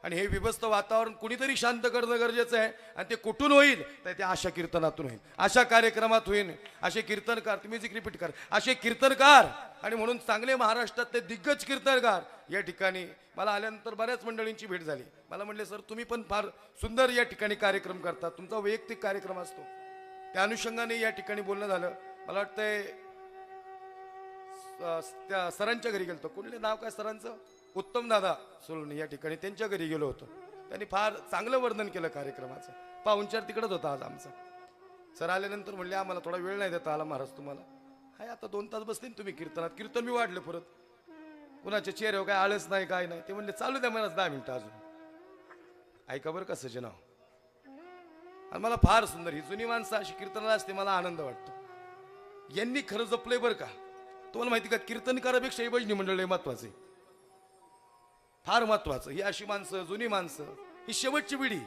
आणि हे विभस्त वातावरण कुणीतरी शांत करणं गरजेचं आहे. आणि ते कुठून होईल तर ते अशा कीर्तनातून होईल, अशा कार्यक्रमात होईल. असे कीर्तनकार, तुम्ही म्युझिक रिपीट कर, असे कीर्तनकार आणि म्हणून चांगले महाराष्ट्रातले दिग्गज कीर्तनकार या ठिकाणी मला आल्यानंतर बऱ्याच मंडळींची भेट झाली. मला म्हणले सर तुम्ही पण फार सुंदर या ठिकाणी कार्यक्रम करता, तुमचा वैयक्तिक कार्यक्रम असतो. त्या अनुषंगाने या ठिकाणी बोलणं झालं. मला वाटतंय त्या सरांच्या घरी गेलतो. कुठले नाव काय सरांचं, उत्तम दादा सोलणी, या ठिकाणी त्यांच्या घरी गेलो होतो. त्यांनी फार चांगलं वर्णन केलं कार्यक्रमाचं. पाहुणचार तिकडच होता आज आमचा. सर आल्यानंतर म्हणले आम्हाला थोडा वेळ नाही देता आला महाराज तुम्हाला. हाय आता 2 तास बसते तुम्ही कीर्तनात. कीर्तन मी वाढलं परत, कुणाच्या चेहऱ्यावर काय आळस नाही काय नाही. ते म्हणले चालू द्या मला 10 मिनिटं अजून. ऐका बरं कसं जना. आणि मला फार सुंदर ही जुनी माणसं अशी कीर्तनाला असते, मला आनंद वाटतो. यांनी खरं जपलंय बरं का. तुम्हाला माहिती का कीर्तनकारापेक्षा हे भजनी मंडळ महत्वाचे. फार महत्वाचं. ही अशी माणसं, जुनी माणसं, ही शेवटची पिढी.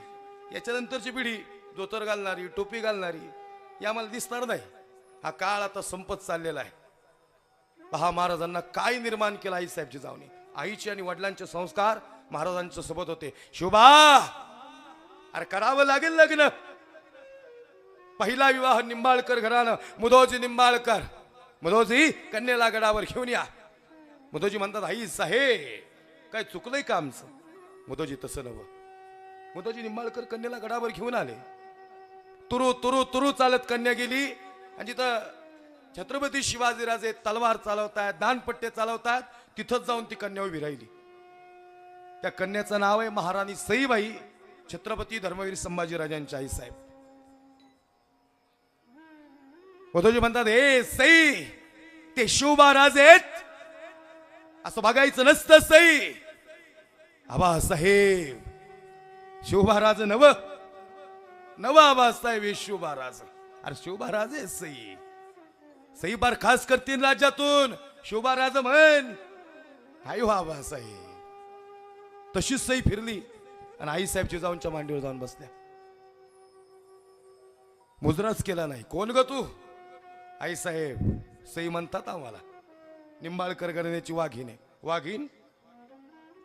याच्यानंतरची पिढी धोतर घालणारी, टोपी घालणारी, ही आम्हाला दिसणार नाही. हा काळ आता संपत चाललेला आहे. पहा महाराजांना काय निर्माण केलं आईसाहेबची जावणी. आईचे आणि वडिलांचे संस्कार महाराजांच्या सोबत होते. शोभा, अरे करावं लागेल लग्न. पहिला विवाह निंबाळकर घरानं, मुधोजी निंबाळकर. मुधोजी कन्येला गडावर घेऊन या. मुधोजी म्हणतात आई साहेब काय चुकलंय का आमचं? मुधोजी तसं नवं. मुधोजी निंबाळकर कन्येला गडावर घेऊन आले. तुरु तुरु तुरु चालत कन्या गेली आणि जिथं छत्रपती शिवाजीराजे तलवार चालवतायत, दानपट्टे चालवतायत, तिथंच जाऊन ती कन्या उभी राहिली. त्या कन्याचं नाव आहे महाराणी सईबाई, छत्रपती धर्मवीर संभाजीराजांच्या आई साहेब. मुधोजी म्हणतात हे सई ते शिवबाराज आहेत असं बघायचं नसतं. सई आबासाहेब शिवबाराज नव नव आबासाहेब हे शिवबाराज. अरे शिवबाराज आहे सई. सई बार खास करतील राज्यातून शिवबाराज म्हण. आई आबासाहेब तशीच सई फिरली आणि आई साहेब जिजाऊंच्या मांडीवर जाऊन बसल्या. मुजराच केला नाही. कोण ग तू? आई साहेब सई म्हणतात आम्हाला. निंबाळकर घराण्याची वाघीण आहे. वाघीण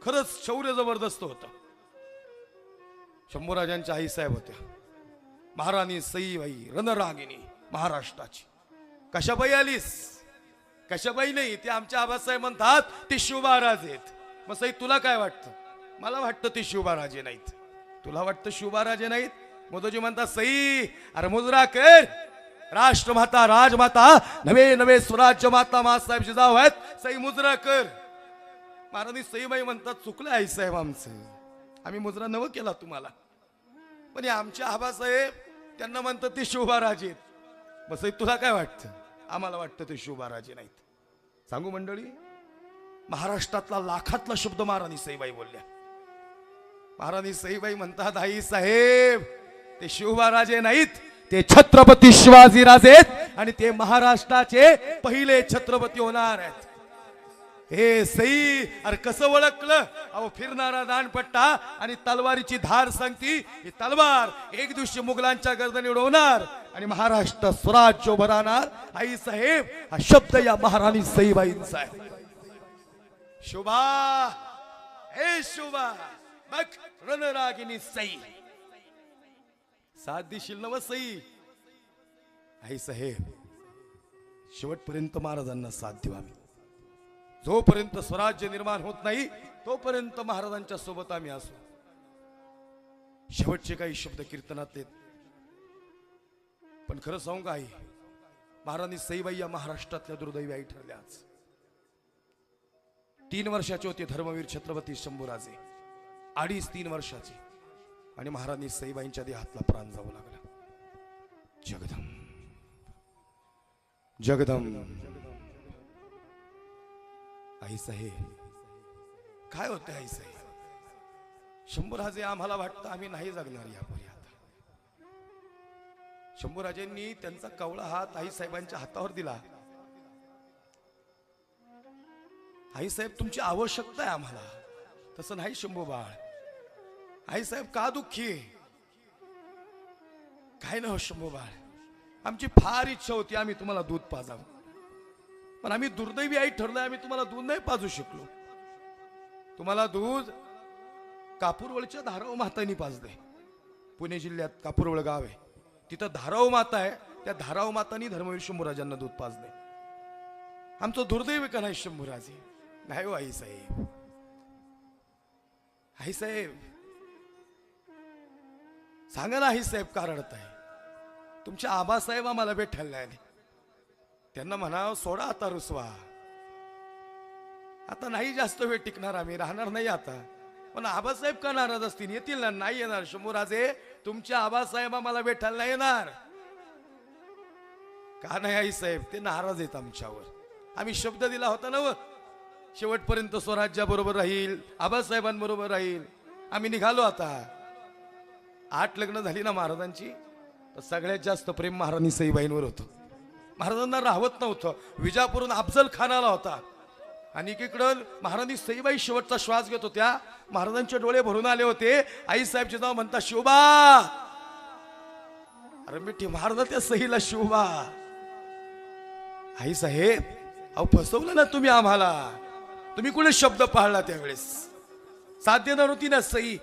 खरंच शौर्य जबरदस्त होतं. शंभूराजांच्या आई साहेब होत्या. महाराणी सईबाई रणरागिणी महाराष्ट्राची. कशाबाई आलीस? कशाबाई नाही, ते आमच्या आबासाहेब म्हणतात ते शिवबाराज आहेत. मग सई तुला काय वाटतं? मला वाटतं ते शिवबाराजे नाहीत. तुला वाटतं शिवबाराजे नाहीत? मोदोजी म्हणतात सई अरे मुजरा कर. राष्ट्रमाता राजमाता नवे नवे स्वराज्य माता मासाहेब जिजाऊ आहेत. सई मुजरा कर. महाराणी सईबाई म्हणतात चुकलं आई साहेब आमचं. आम्ही मुजरा नव केला तुम्हाला. पण हे आमचे आबासाहेब त्यांना म्हणतात ते शिवबाराजे आहेत. मग सई तुला काय वाटतं? आम्हाला वाटतं ते शिवबाराजे नाहीत. सांगू मंडळी, महाराष्ट्रातला लाखातला शब्द महाराणी सईबाई बोलल्या. महाराणी सईबाई म्हणतात आई साहेब ते शिवबाराजे नाहीत, ते छत्रपती शिवाजीराजे आहेत आणि ते महाराष्ट्राचे पहिले छत्रपती होणार आहेत. हे सई अरे कसं ओळखलं? अहो फिरणारा दानपट्टा आणि तलवारीची धार सांगती. ही तलवार एक दिवशी मुघलांच्या गर्दनी उडवणार आणि महाराष्ट्र स्वराज्य उभं राहणार. आई साहेब हा शब्द या महाराणी सईबाईंचा आहे. शोभा हे शोभा बघ रणरागिनी सई. साथ देशील नव सई? आई साहेब शेवटपर्यंत महाराजांना साथ देऊ आम्ही. जोपर्यंत स्वराज्य निर्माण होत नाही तोपर्यंत महाराजांच्या सोबत आम्ही असू. शेवटचे काही शब्द कीर्तनात येत. पण खरं सांगू का आई, महाराणी सईबाई या महाराष्ट्रातल्या दुर्दैवी आई ठरल्या. आज 3 वर्षाचे होते धर्मवीर छत्रपती शंभूराजे. 2.5-3 वर्षाचे. आणि महाराणी सईबाईंच्या देहातला प्राण जाऊ लागला. जगदंब जगदंब. आई साहेब काय होते आई साहेब? शंभूराजे आम्हाला वाटतं आम्ही नाही जगणार यापुढे. आता शंभूराजेंनी त्यांचा कवळा हात आई साहेबांच्या हातावर दिला. आई साहेब तुमची आवश्यकता आहे आम्हाला. तसं नाही शंभू बाळ. आई साहेब का दुःखी? काय ना शंभू बाळ, आमची फार इच्छा होती आम्ही तुम्हाला दूध पाजावं, पण आम्ही दुर्दैवी आई ठरलोय. आम्ही तुम्हाला दूध नाही पाजू शकलो. तुम्हाला दूध कापूरवळच्या धाराव मातांनी पाजले. पुणे जिल्ह्यात कापूरवळ गाव आहे, तिथं धाराव माता आहे. त्या धाराव मातांनी धर्मवीर शंभूराजांना दूध पाजले. आमचं दुर्दैव का नाही शंभूराजे? नाही हो आई साहेब. आई साहेब सांगा ना आई साहेब का रडताय? तुमचे आबासाहेब आम्हाला भेटायला आले. त्यांना म्हणावं सोडा आता रुसवा. आता नाही जास्त वेळ टिकणार, आम्ही राहणार नाही आता. पण आबासाहेब का नाराज असतील? येतील ना? नाही येणार शंभूराजे. तुमचे आबासाहेब आम्हाला भेटायला नाही येणार. का नाही आई साहेब? ते नाराज आहेत आमच्यावर. आम्ही शब्द दिला होता ना, शेवटपर्यंत स्वराज्याबरोबर राहील, आबासाहेबांबरोबर राहील. आम्ही निघालो आता. 8 लग्न झाली ना महाराजांची, तर सगळ्यात जास्त प्रेम महाराणी सईबाईंवर होतं. महाराजांना राहवत नव्हतं. विजापूरून अफजल खान आला होता. आणि एकीकडं महाराणी सईबाई शेवटचा श्वास घेत होत्या. महाराजांचे डोळे भरून आले होते. आई साहेब जेव्हा म्हणता शिवबा, अरे मिठी महाराज त्या सईला शिवबा. आई साहेब अहो फसवलं ना तुम्ही आम्हाला. तुम्ही कुठे शब्द पाळला त्यावेळेस. साथ देणार होती ना सई.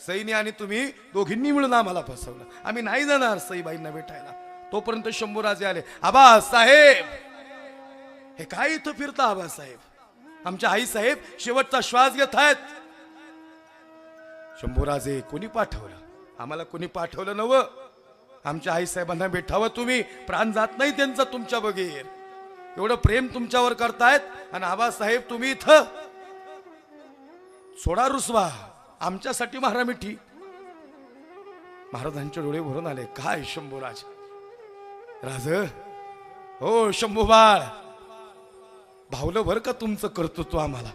सईने आणि तुम्ही दोघींनी मिळून आम्हाला फसवलं. आम्ही नाही जाणार सईबाईंना भेटायला. तोपर्यंत शंभूराजे आले. आबा साहेब हे काय इथं फिरता आबा साहेब. आमच्या आई साहेब शेवटचा श्वास घेत आहेत. शंभूराजे कोणी पाठवलं. आम्हाला कोणी पाठवलं नव. आमच्या आई साहेबांना भेटावं तुम्ही. प्राण जात नाही त्यांचा तुमच्या बगैर. एवढं प्रेम तुमच्यावर करतायत आणि आबासाहेब तुम्ही इथं. सोडा रुसवा आमच्यासाठी महारा मिठी. महाराजांचे डोळे भरून आले. काय शंभूराज राज हो शंभूबाळ भावलं भर का तुमचं कर्तृत्व आम्हाला.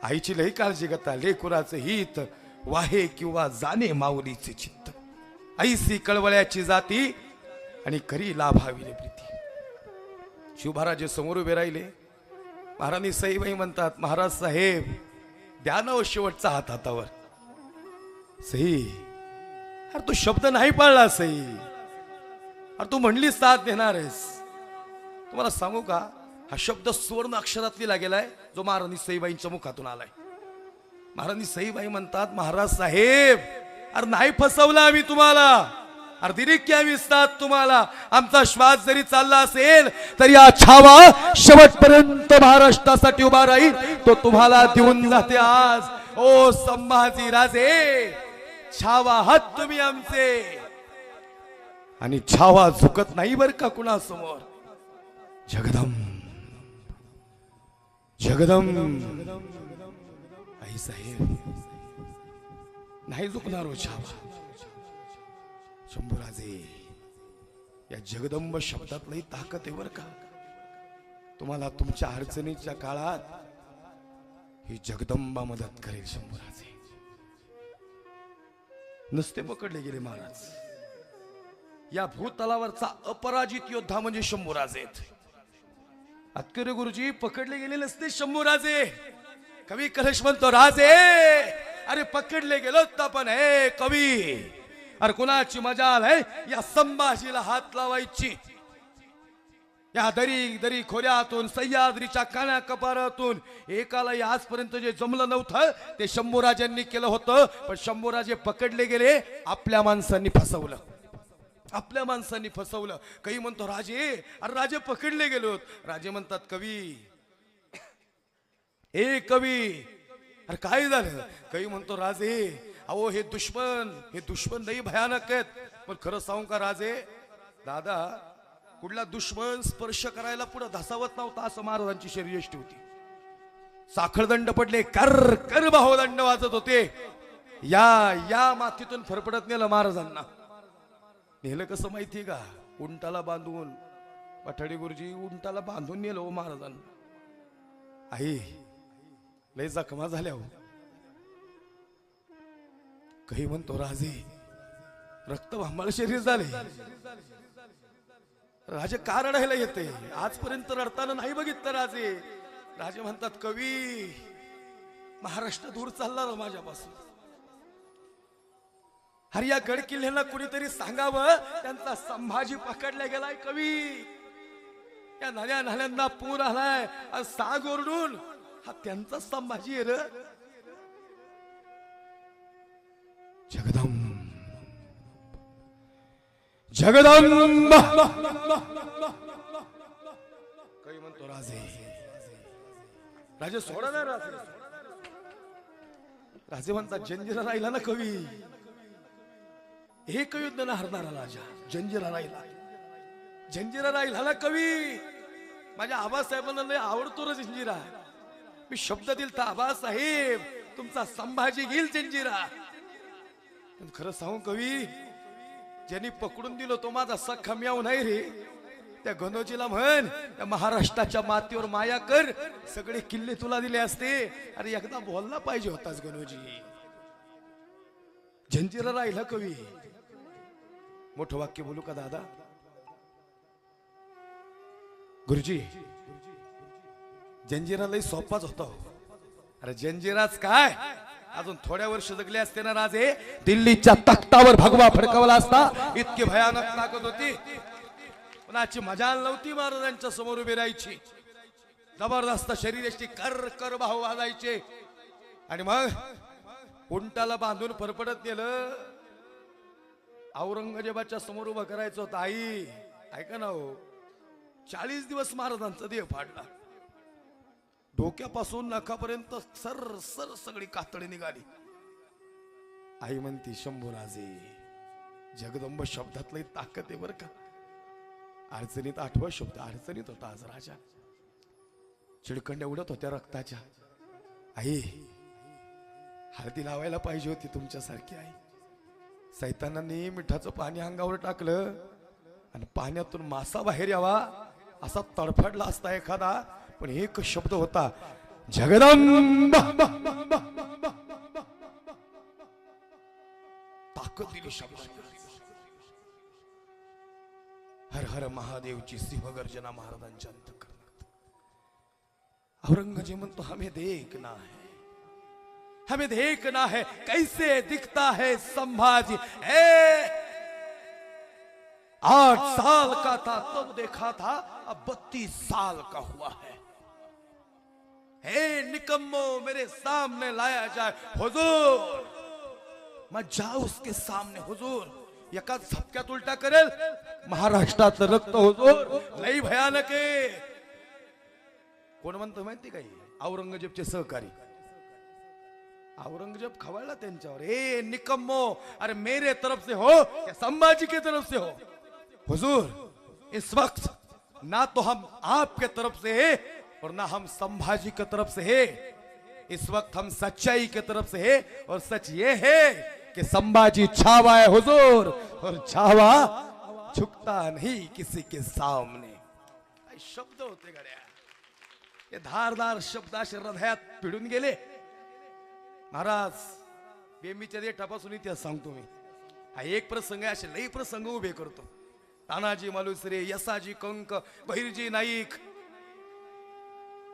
आईची लई काळजी घेता. लेकुराचं हित वाहे किंवा जाणे माऊलीचे चित्त. ऐसी कळवळ्याची जाती आणि करी लाभाविले प्रीती. शिवभाराजे समोर उभे राहिले. महाराणी सईबाई म्हणतात महाराज साहेब द्या ना शेवटचा हात हातावर. सई अरे तू शब्द नाही पाळला सई. अरे तू म्हणली साथ देणार आहेस. तुम्हाला सांगू का हा शब्द सुवर्ण अक्षरात लिहिला गेलाय जो महाराणी सईबाईंच्या मुखातून आलाय. महाराणी सईबाई म्हणतात महाराज साहेब अरे नाही फसवलं आम्ही तुम्हाला. अरे दिली की आम्ही साथ तुम्हाला. आमचा श्वास जरी चालला असेल तरी हा छावा शेवटपर्यंत महाराष्ट्रासाठी उभा राहील. तो तुम्हाला देऊन जाते आज. ओ संभाजी राजे छावा हात तुम्ही आमचे. आणि छावा झुकत नाही बर का कुणासमोर. जगदंब जगदंब आई साहेब नाही झुकणार हो छावा. शंभूराजे या जगदंब शब्दात लई ताकद आहे बर का. तुम्हाला तुमच्या अडचणीच्या काळात ही जगदंबा मदत करेल. शंभूराजे नुसते पकडले गेले महाराज. या भूतलावरचा अपराजित योद्धा म्हणजे शंभूराजे. अतकरे गुरुजी पकडले गेले नसते शंभूराजे. कवी कलश म्हणतो राजे अरे पकडले गेलो पण हे कवी. अरे कुणाची मजाल आहे या संभाजीला हात लावायची. या दरी दरी खोऱ्यातून सह्याद्रीच्या काना कपारातून एकालाही आजपर्यंत जे जमलं नव्हतं ते शंभूराजांनी केलं होतं. पण शंभूराजे पकडले गेले. आपल्या माणसांनी फसवलं. आपल्या माणसांनी फसवलं. काही म्हणतो राजे अरे राजे पकडले गेलोत. राजे म्हणतात कवी ए कवी अरे काय झालं. काही म्हणतो राजे अहो हे दुश्मन लई भयानक आहेत. पण खरं सांगू का राजे दादा कुठला दुश्मन स्पर्श करायला पुढे धसावत नव्हता असं महाराजांची शरीरयष्टी होती. साखळदंड पडले कर कर बाहुदंड वाजत होते. या मातीतून फरफडत नेलं महाराजांना. नेलं कसं माहितीये का उंटाला बांधून. पठाडी गुरुजी उंटाला बांधून नेलं हो महाराजांना. आई लय जखमा झाल्या हो. काही म्हणतो राजे रक्त भांबाळ शरीर झाले. राजे का रडायला येते. आजपर्यंत रडताना नाही बघितलं राजे. राजे म्हणतात कवी महाराष्ट्र दूर चालला ना माझ्यापासून. अरे या गड किल्ल्यांना कुणीतरी सांगावं त्यांचा संभाजी पकडला गेलाय कवी. या नाल्यांना पूर आलाय साग ओरडून. हा त्यांचा संभाजी आहे रे. जगदंब जगदंब काही म्हणतो राजे. राजे सोडा ना राजे. राजे म्हणतात जंजिरा राहिला ना कवी. एक युद्ध न हरणारा राजा जंजिरा राहिला. जंजिरा राहिला ना कवी. माझ्या आबासाहेबांना लय आवडतो रे जंजिरा. मी शब्द दिलता आबासाहेब तुमचा संभाजी घेईल जंजिरा. खरं सांगू कवी ज्यांनी पकडून दिलो तो माझा सख्खा म्याव नाही रे. त्या गणोजीला म्हण त्या महाराष्ट्राच्या मातीवर माया कर. सगळे किल्ले तुला दिले असते. अरे एकदा बोलला पाहिजे होताच गणोजी. जंजिरा राहिला कवी. मोठं वाक्य बोलू का दादा. गुरुजी जंजिरालाही सोपाच होता हो. अरे जंजिराच काय, अजून थोड्या वर्ष जगले असते ना राजे, दिल्लीच्या तख्तावर भगवा फडकवला असता. इतकी भयानक ताकद होती. कुणाची मजाल नव्हती महाराजांच्या समोर उभी राहायची. जबरदस्त शरीराची कर कर भाव वाजायचे. आणि मग उंटाला बांधून फरफडत नेलं. औरंगजेबाच्या समोर उभं करायचं होतं. आई ऐका ना हो, 40 दिवस महाराजांचा देह फाडला. डोक्यापासून नखापर्यंत सर सर सगळी कातडी निघाली. आई म्हणती शंभूराजे, जगदंब शब्दातली ताकद आहे बर का. अडचणीत आठवा शब्द अडचणीत होता आज राजा. चिडकंड्या उडत होत्या रक्ताच्या. आई हळदी लावायला पाहिजे होती तुमच्यासारखी आई. सैतानांनी मिठाचं पाणी अंगावर टाकलं आणि पाण्यातून मासा बाहेर यावा असा तडफडला असता एखादा, पण एक शब्द होता जगदंब. ताकद दिली शब्द. हर हर महादेवची सिंहगर्जना महाराजांच्या अंतःकरणात. औरंगजेब म्हणतो हमें देखना है, हमें देखना है कैसे दिखता है संभाजी. 8 साल का था तब देखा था, अब 32 साल का हुआ है. हे निकम्मो, मेरे सामने लाया जाए हुजूर. मैं जाऊ उसके सामने हुजूर. एका झपक्यात उलटा करेल. महाराष्ट्राचं रक्त हुजूर लई भयानक आहे. कोण म्हणतो माहिती काही, औरंगजेबचे सहकारी. औरंगजेब खवळला त्यांच्यावर. ए निकम्मो, अरे मेरे तरफ से हो या संभाजी की तरफ से हो. हुजूर इस वक्त ना तो हम आपके तरफ से है और ना हम संभाजी की तरफ से है. इस वक्त हम सच्चाई की तरफ से है और सच ये है कि संभाजी छावा है हुजूर, और छावा झुकता नहीं किसी के सामने. शब्द होते गड्या, हे धारदार शब्द असे हृदयात पिढून गेले. महाराज बेमीच्या देठापासून इतिहास सांगतो मी. हा एक प्रसंग आहे, असे लई प्रसंग उभे करतो. तानाजी मालुसरे, यसाजी कंक, बहिरजी नाईक,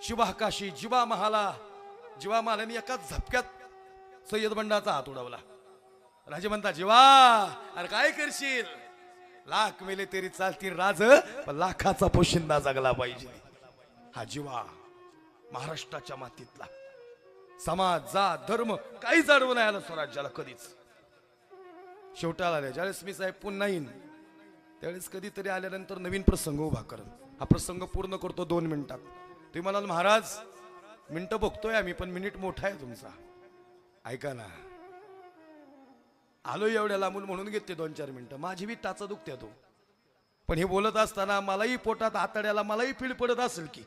शिवाकाशी, जीवा महाला. जीवा महालाने एका झपक्यात सय्यद बंडाचा हात उडवला. राजे म्हणता जीवा अरे काय करशील, लाख मेले तरी चालतील राज, पण लाखाचा पोशिंदा जगला पाहिजे. हा जीवा महाराष्ट्राच्या मातीतला. समाज, जात, धर्म काही जाणवं नाही आलं स्वराज्याला कधीच. शेवटाला आले ज्यावेळेस मी साहेब पुन्हा येईन त्यावेळेस कधीतरी आल्यानंतर नवीन प्रसंग उभा करेन. हा प्रसंग पूर्ण करतो 2 मिनिटात. तुम्ही म्हणाल महाराज मिनिटं बघतोय आम्ही, पण मिनिट मोठा आहे तुमचा. ऐका ना, आलो एवढ्या लांबून म्हणून घेते 2-4 मिनिटं. माझी बी टाचा दुखते तो. पण हे बोलत असताना मलाही पोटात आतड्याला मलाही पीड पडत असेल की,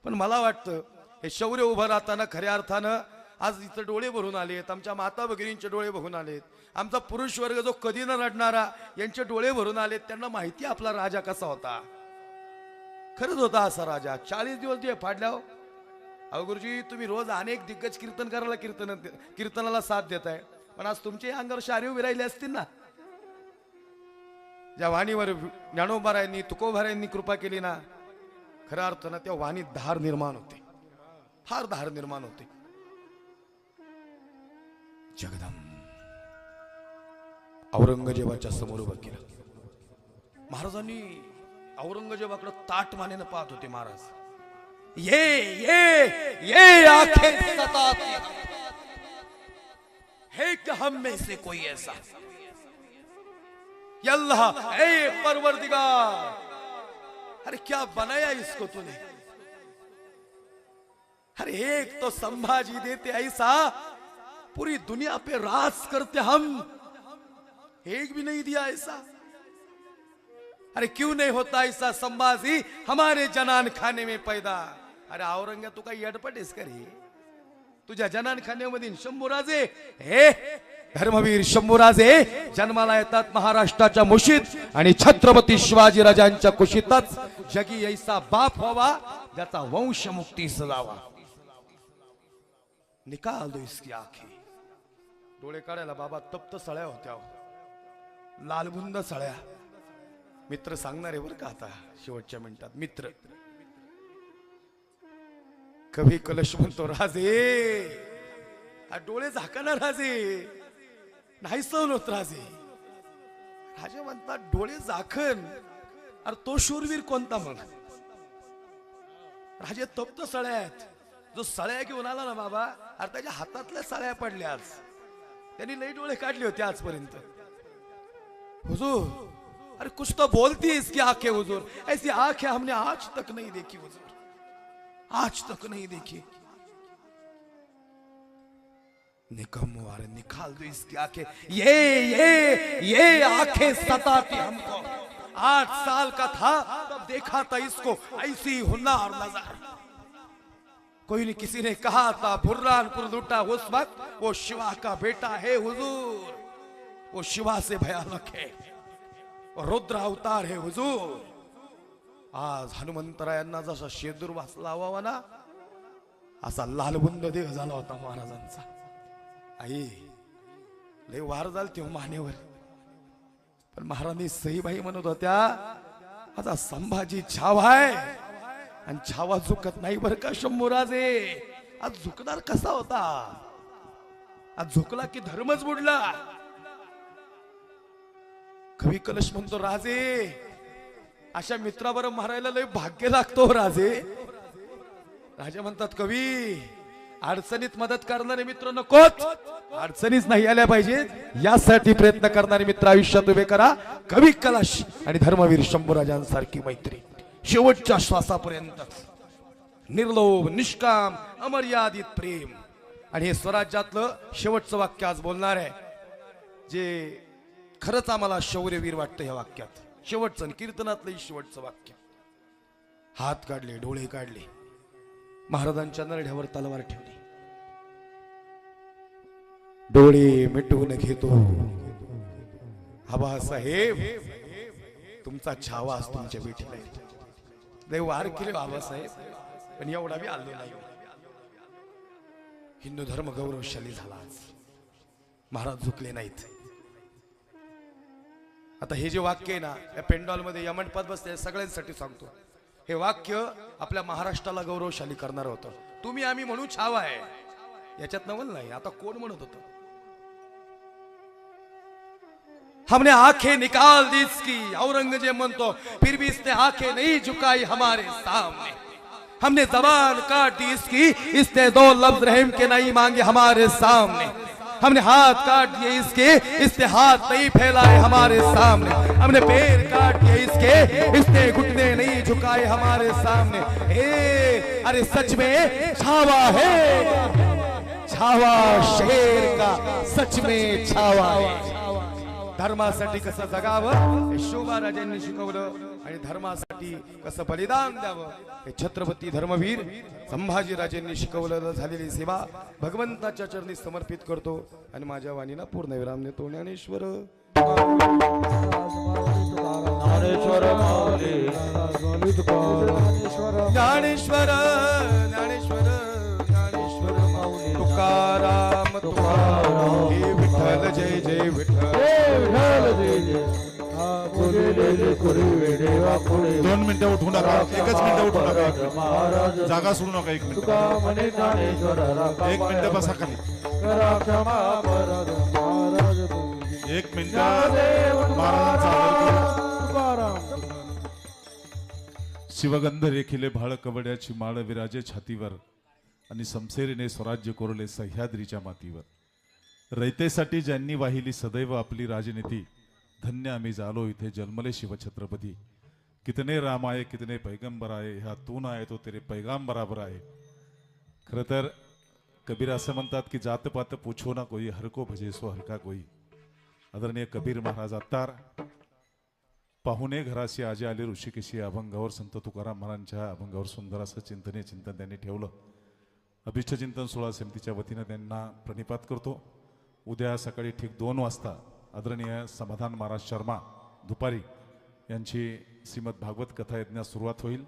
पण मला वाटतं हे शौर्य उभं राहताना खऱ्या अर्थानं आज इथं डोळे भरून आलेत. आमच्या माता भगिनींचे डोळे भरून आलेत. आमचा पुरुष वर्ग जो कधी न रडणारा यांचे डोळे भरून आलेत. त्यांना माहिती आपला राजा कसा होता. खरंच होता असा राजा. 40 दिवस जे फाडल्यावर अहो गुरुजी तुम्ही रोज अनेक दिग्गज कीर्तनकाराला कीर्तनाला साथ देताय, पण आज तुमच्या अंगावर शारी उभी राहिली असतील ना. ज्या वाणीवर ज्ञानोबारायांनी तुकोबारायांनी कृपा केली ना, खऱ्या अर्थानं त्या वाणीत धार निर्माण होते, फार धार निर्माण होते. जगदंब औरंगजेबाच्या समोर उभं केलं. महाराजांनी औरंगजेबाकडे ताट मानेनं पाहत होते. महाराज ये आंखें सताती है कि हम में से कोई ऐसा. अल्लाह ए परवरदिगार, अरे क्या बनाया इसको तूने. अरे एक तो संभाजी देते ऐसा, पूरी दुनिया पे राज करते हम, एक भी नहीं दिया ऐसा. अरे क्यों नहीं होता ऐसा संभाजी हमारे जनान खाने में पैदा. अरे औरंग्या तू काही येडपटेस का रे. तुझ्या जनान खान्यामध्ये शंभूराजे, हे धर्मवीर शंभूराजे जन्माला येतात महाराष्ट्राच्या मुशीत, आणि छत्रपती शिवाजी राजांच्या कुशीतच जगी ऐसा बाप व्हावा ज्याचा वंश मुक्ती सजावा. निकाल दो इसकी आंखें. डोळे काढायला बाबा तप्त सळ्या होत्या, लालबुंद सळ्या. मित्र सांगणार आहे बरं का आता शेवटच्या मिनिटात. मित्र कवी कलश म्हणतो राजे आ डोळे झाकाना राजे नाही सहन होत राजे. राजे म्हणतात डोळे झाकन अरे तो शूरवीर कोणता मग. राजे तप्त सळ्यात जो सळ्या घेऊन आला ना बाबा अरे त्याच्या हातातल्या सळ्या पडल्या आज. त्यांनी लई डोळे काढले होते आजपर्यंत. हुजूर अरे कुछ तो बोलती है इसकी आंखें हुजूर, ऐसी आंखें हमने आज तक नहीं देखी हुजूर, आज तक नहीं देखी. निकम्मो अरे निकाल दो इसकी आंखें. ये आंखें सताती हमको. 8 साल का था तब देखा था इसको ऐसी हुन्नार नजर. कोई नहीं किसी ने कहा था बुर्रानपुर लूटा उस वक्त वो शिवा का बेटा है हुजूर, वो शिवा से भयानक है, वो रुद्र अवतार है हुजूर. आज हनुमंतरायांना जसा शेदूर वाचला हवा ना असा लालबुंद देह झाला होता महाराजांचा. आई लय वार झाल तेव्हा मानेवर. पण महाराणी सईबाई म्हणत होत्या माझा संभाजी छावा आहे आणि छावा झुकत नाही बर का शंभूराजे. आज झुकणार कसा होता. आज झुकला की धर्मच बुडला. कवी कलश म्हणतो राजे अशा मित्राबरोबर मारायला लय भाग्य लागतो राजे. राजे म्हणतात कवी अडचणीत मदत करणारे मित्र नकोत, अडचणीच नाही आल्या पाहिजे यासाठी प्रयत्न करणारे मित्र आयुष्यात उभे करा. कवी कलश आणि धर्मवीर शंभूराजांसारखी मैत्री शेवटच्या श्वासापर्यंत. निर्लोभ निष्काम अमर्यादित प्रेम. आणि हे स्वराज्यातलं शेवटचं वाक्य आज बोलणार आहे जे खरंच आम्हाला शौर्यवीर वाटतं. या वाक्यात शेवटचं कीर्तनातलं शेवटचं वाक्य. हात काढले डोळे काढले महाराजांच्या नरड्यावर तलवार ठेवली. डोळे मिटवून घेतो आबासाहेब तुमचा छावा आज तुमच्या भेटीला येतो. देव वार केले आबासाहेब पण एवढा बी आलो नाही. हिंदू धर्म गौरवशाली झाला आज. महाराज झुकले नाहीत. आता हे जे वाक्य आहे ना या पेंडॉल मध्ये या मंडपात बसले सगळ्यांसाठी सांगतो. हे वाक्य आपल्या महाराष्ट्राला गौरवशाली करणार होतं. तुम्ही आम्ही म्हणू छावा आहे याच्यात नवल नाही. आता कोण म्हणत होतं हमने आंखें निकाल दी इसकी. औरंगजेब म्हणतो फिर भी इसने आंखें नहीं झुकाई हमारे सामने. हमने जबान काट दी इसकी, इसने 2 लफ्ज रहम के नहीं मांगे हमारे सामने. हमने हाथ काट दिए इसके, इसने हाथ नहीं फैलाए हमारे सामने. हमने पैर काट दिए इसके, इसने घुटने नहीं झुकाए हमारे सामने. अरे सच में छावा है, छावा शेर का सच में छावा है. धर्मासाठी कसं जगावं हे शोभाराजांनी शिकवलं आणि धर्मासाठी कसं बलिदान द्यावं हे छत्रपती धर्मवीर संभाजीराजांनी शिकवलं. झालेली सेवा भगवंताच्या चरणी समर्पित करतो आणि माझ्या वाणीला पूर्ण विराम देतो. ज्ञानेश्वर ज्ञानेश्वर माऊली ज्ञानेश्वर ज्ञानेश्वर ज्ञानेश्वर माऊली तुकाराम तुकाराम हे विठ्ठल जय जय विठ्ठल. 2 मिनिटं उठू नका. 1च मिनिटं उठू नका. जागा सोडू नका. 1 मिनिट 1 मिनिट बसा खाली. 1 मिनिट महाराजांचा आदर करू. शिवगंध रेखिले भाळ कवड्याची माळ विराजे छातीवर आणि समसेरीने स्वराज्य कोरले सह्याद्रीच्या मातीवर. रयतेसाठी ज्यांनी वाहिली सदैव आपली राजनीती धन्य आम्ही झालो इथे जन्मले शिवछत्रपती. कितने राम आए कितने पैगंबर आए ह्या तू ना आहे तो तेरे पैगाम बराबर आहे. खरं तर कबीर असं म्हणतात की जात पात पूछो ना कोई हर को भजे सो हलका कोई. आदरणीय कबीर महाराज अत्तार पाहुणे घराशी आजे आले ऋषिकेशी अभंगावर संत तुकाराम महाराजांच्या अभंगावर सुंदर असं चिंतन त्यांनी ठेवलं. अभिष्ट चिंतन सोहळा समितीच्या वतीनं त्यांना प्रणिपात करतो. उद्या सकाळी ठीक 2 वाजता आदरणीय समाधान महाराज शर्मा दुपारी यांची श्रीमद भागवत कथा यज्ञास सुरुवात होईल.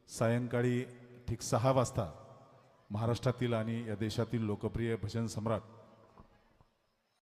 सायंकाळी ठीक 6 वाजता महाराष्ट्रातील आणि या देशातील लोकप्रिय भजन सम्राट